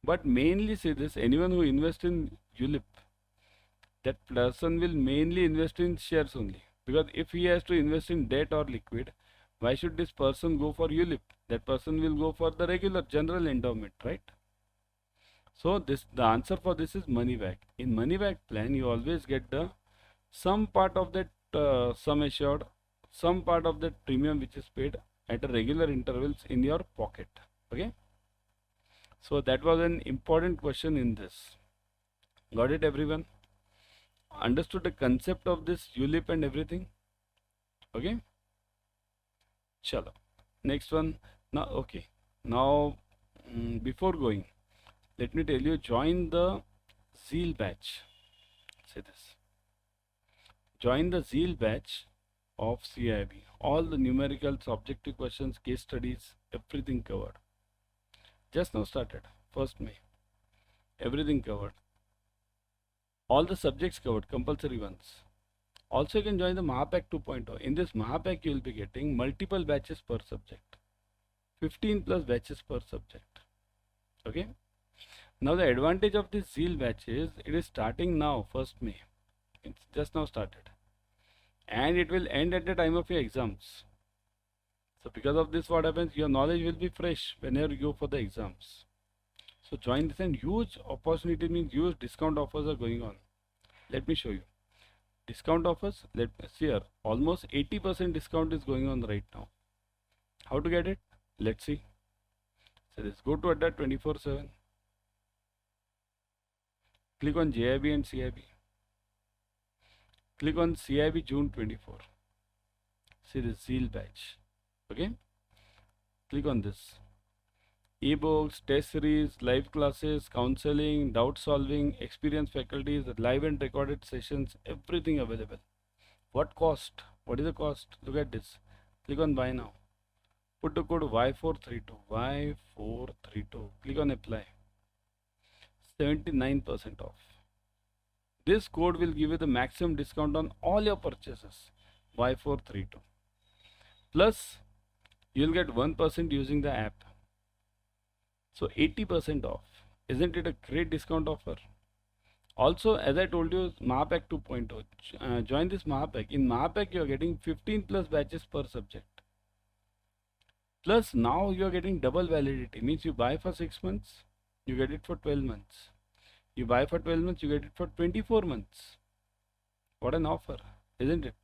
But mainly say this, anyone who invests in ULIP, that person will mainly invest in shares only. Because if he has to invest in debt or liquid, why should this person go for ULIP? That person will go for the regular general endowment, right? So the answer for this is money back. In money back plan, you always get the some part of that sum assured, some part of that premium which is paid at a regular intervals in your pocket. Okay. So that was an important question in this. Got it, everyone? Understood the concept of this ULIP and everything? Okay. Chalo. Next one. Now, okay. Now, before going, let me tell you, join the Zeal batch. Say this. Join the Zeal batch of CIB. All the numerical, objective questions, case studies, everything covered. Just now started. 1st May. Everything covered. All the subjects covered, compulsory ones. Also, you can join the Mahapack 2.0. In this Mahapack, you will be getting multiple batches per subject. 15 plus batches per subject. Okay. Now, the advantage of this Zeal batch is it is starting now, 1st May. It's just now started. And it will end at the time of your exams. So, because of this, what happens? Your knowledge will be fresh whenever you go for the exams. So, join this, and huge opportunity means huge discount offers are going on. Let me show you. Discount offers, let's see here, almost 80% discount is going on right now. How to get it? Let's see. So let's go to Adda 24/7. Click on JIB and CIB. Click on CIB June 24. See this Zeal batch. Okay. Click on this. Ebooks, test series, live classes, counseling, doubt solving, experienced faculties, live and recorded sessions, everything available. What cost? What is the cost? Look at this. Click on buy now. Put the code Y432. Y432. Click on apply. 79% off. This code will give you the maximum discount on all your purchases. Y432. Plus, you'll get 1% using the app. So 80% off. Isn't it a great discount offer? Also, as I told you, Mahapack 2.0. Join this Mahapack. In Mahapack, you are getting 15 plus batches per subject. Plus, now you are getting double validity. Means you buy for 6 months, you get it for 12 months. You buy for 12 months, you get it for 24 months. What an offer, isn't it?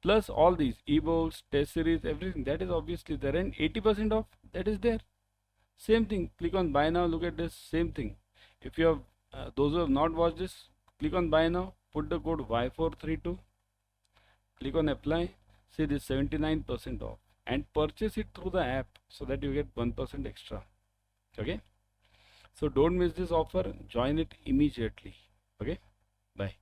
Plus, all these ebooks, test series, everything that is obviously there, and 80% off that is there. Same thing, click on buy now, look at this, same thing. If you have, those who have not watched this, click on buy now, put the code Y432, click on apply, see this 79% off, and purchase it through the app so that you get 1% extra. Okay, so don't miss this offer, join it immediately. Okay, bye.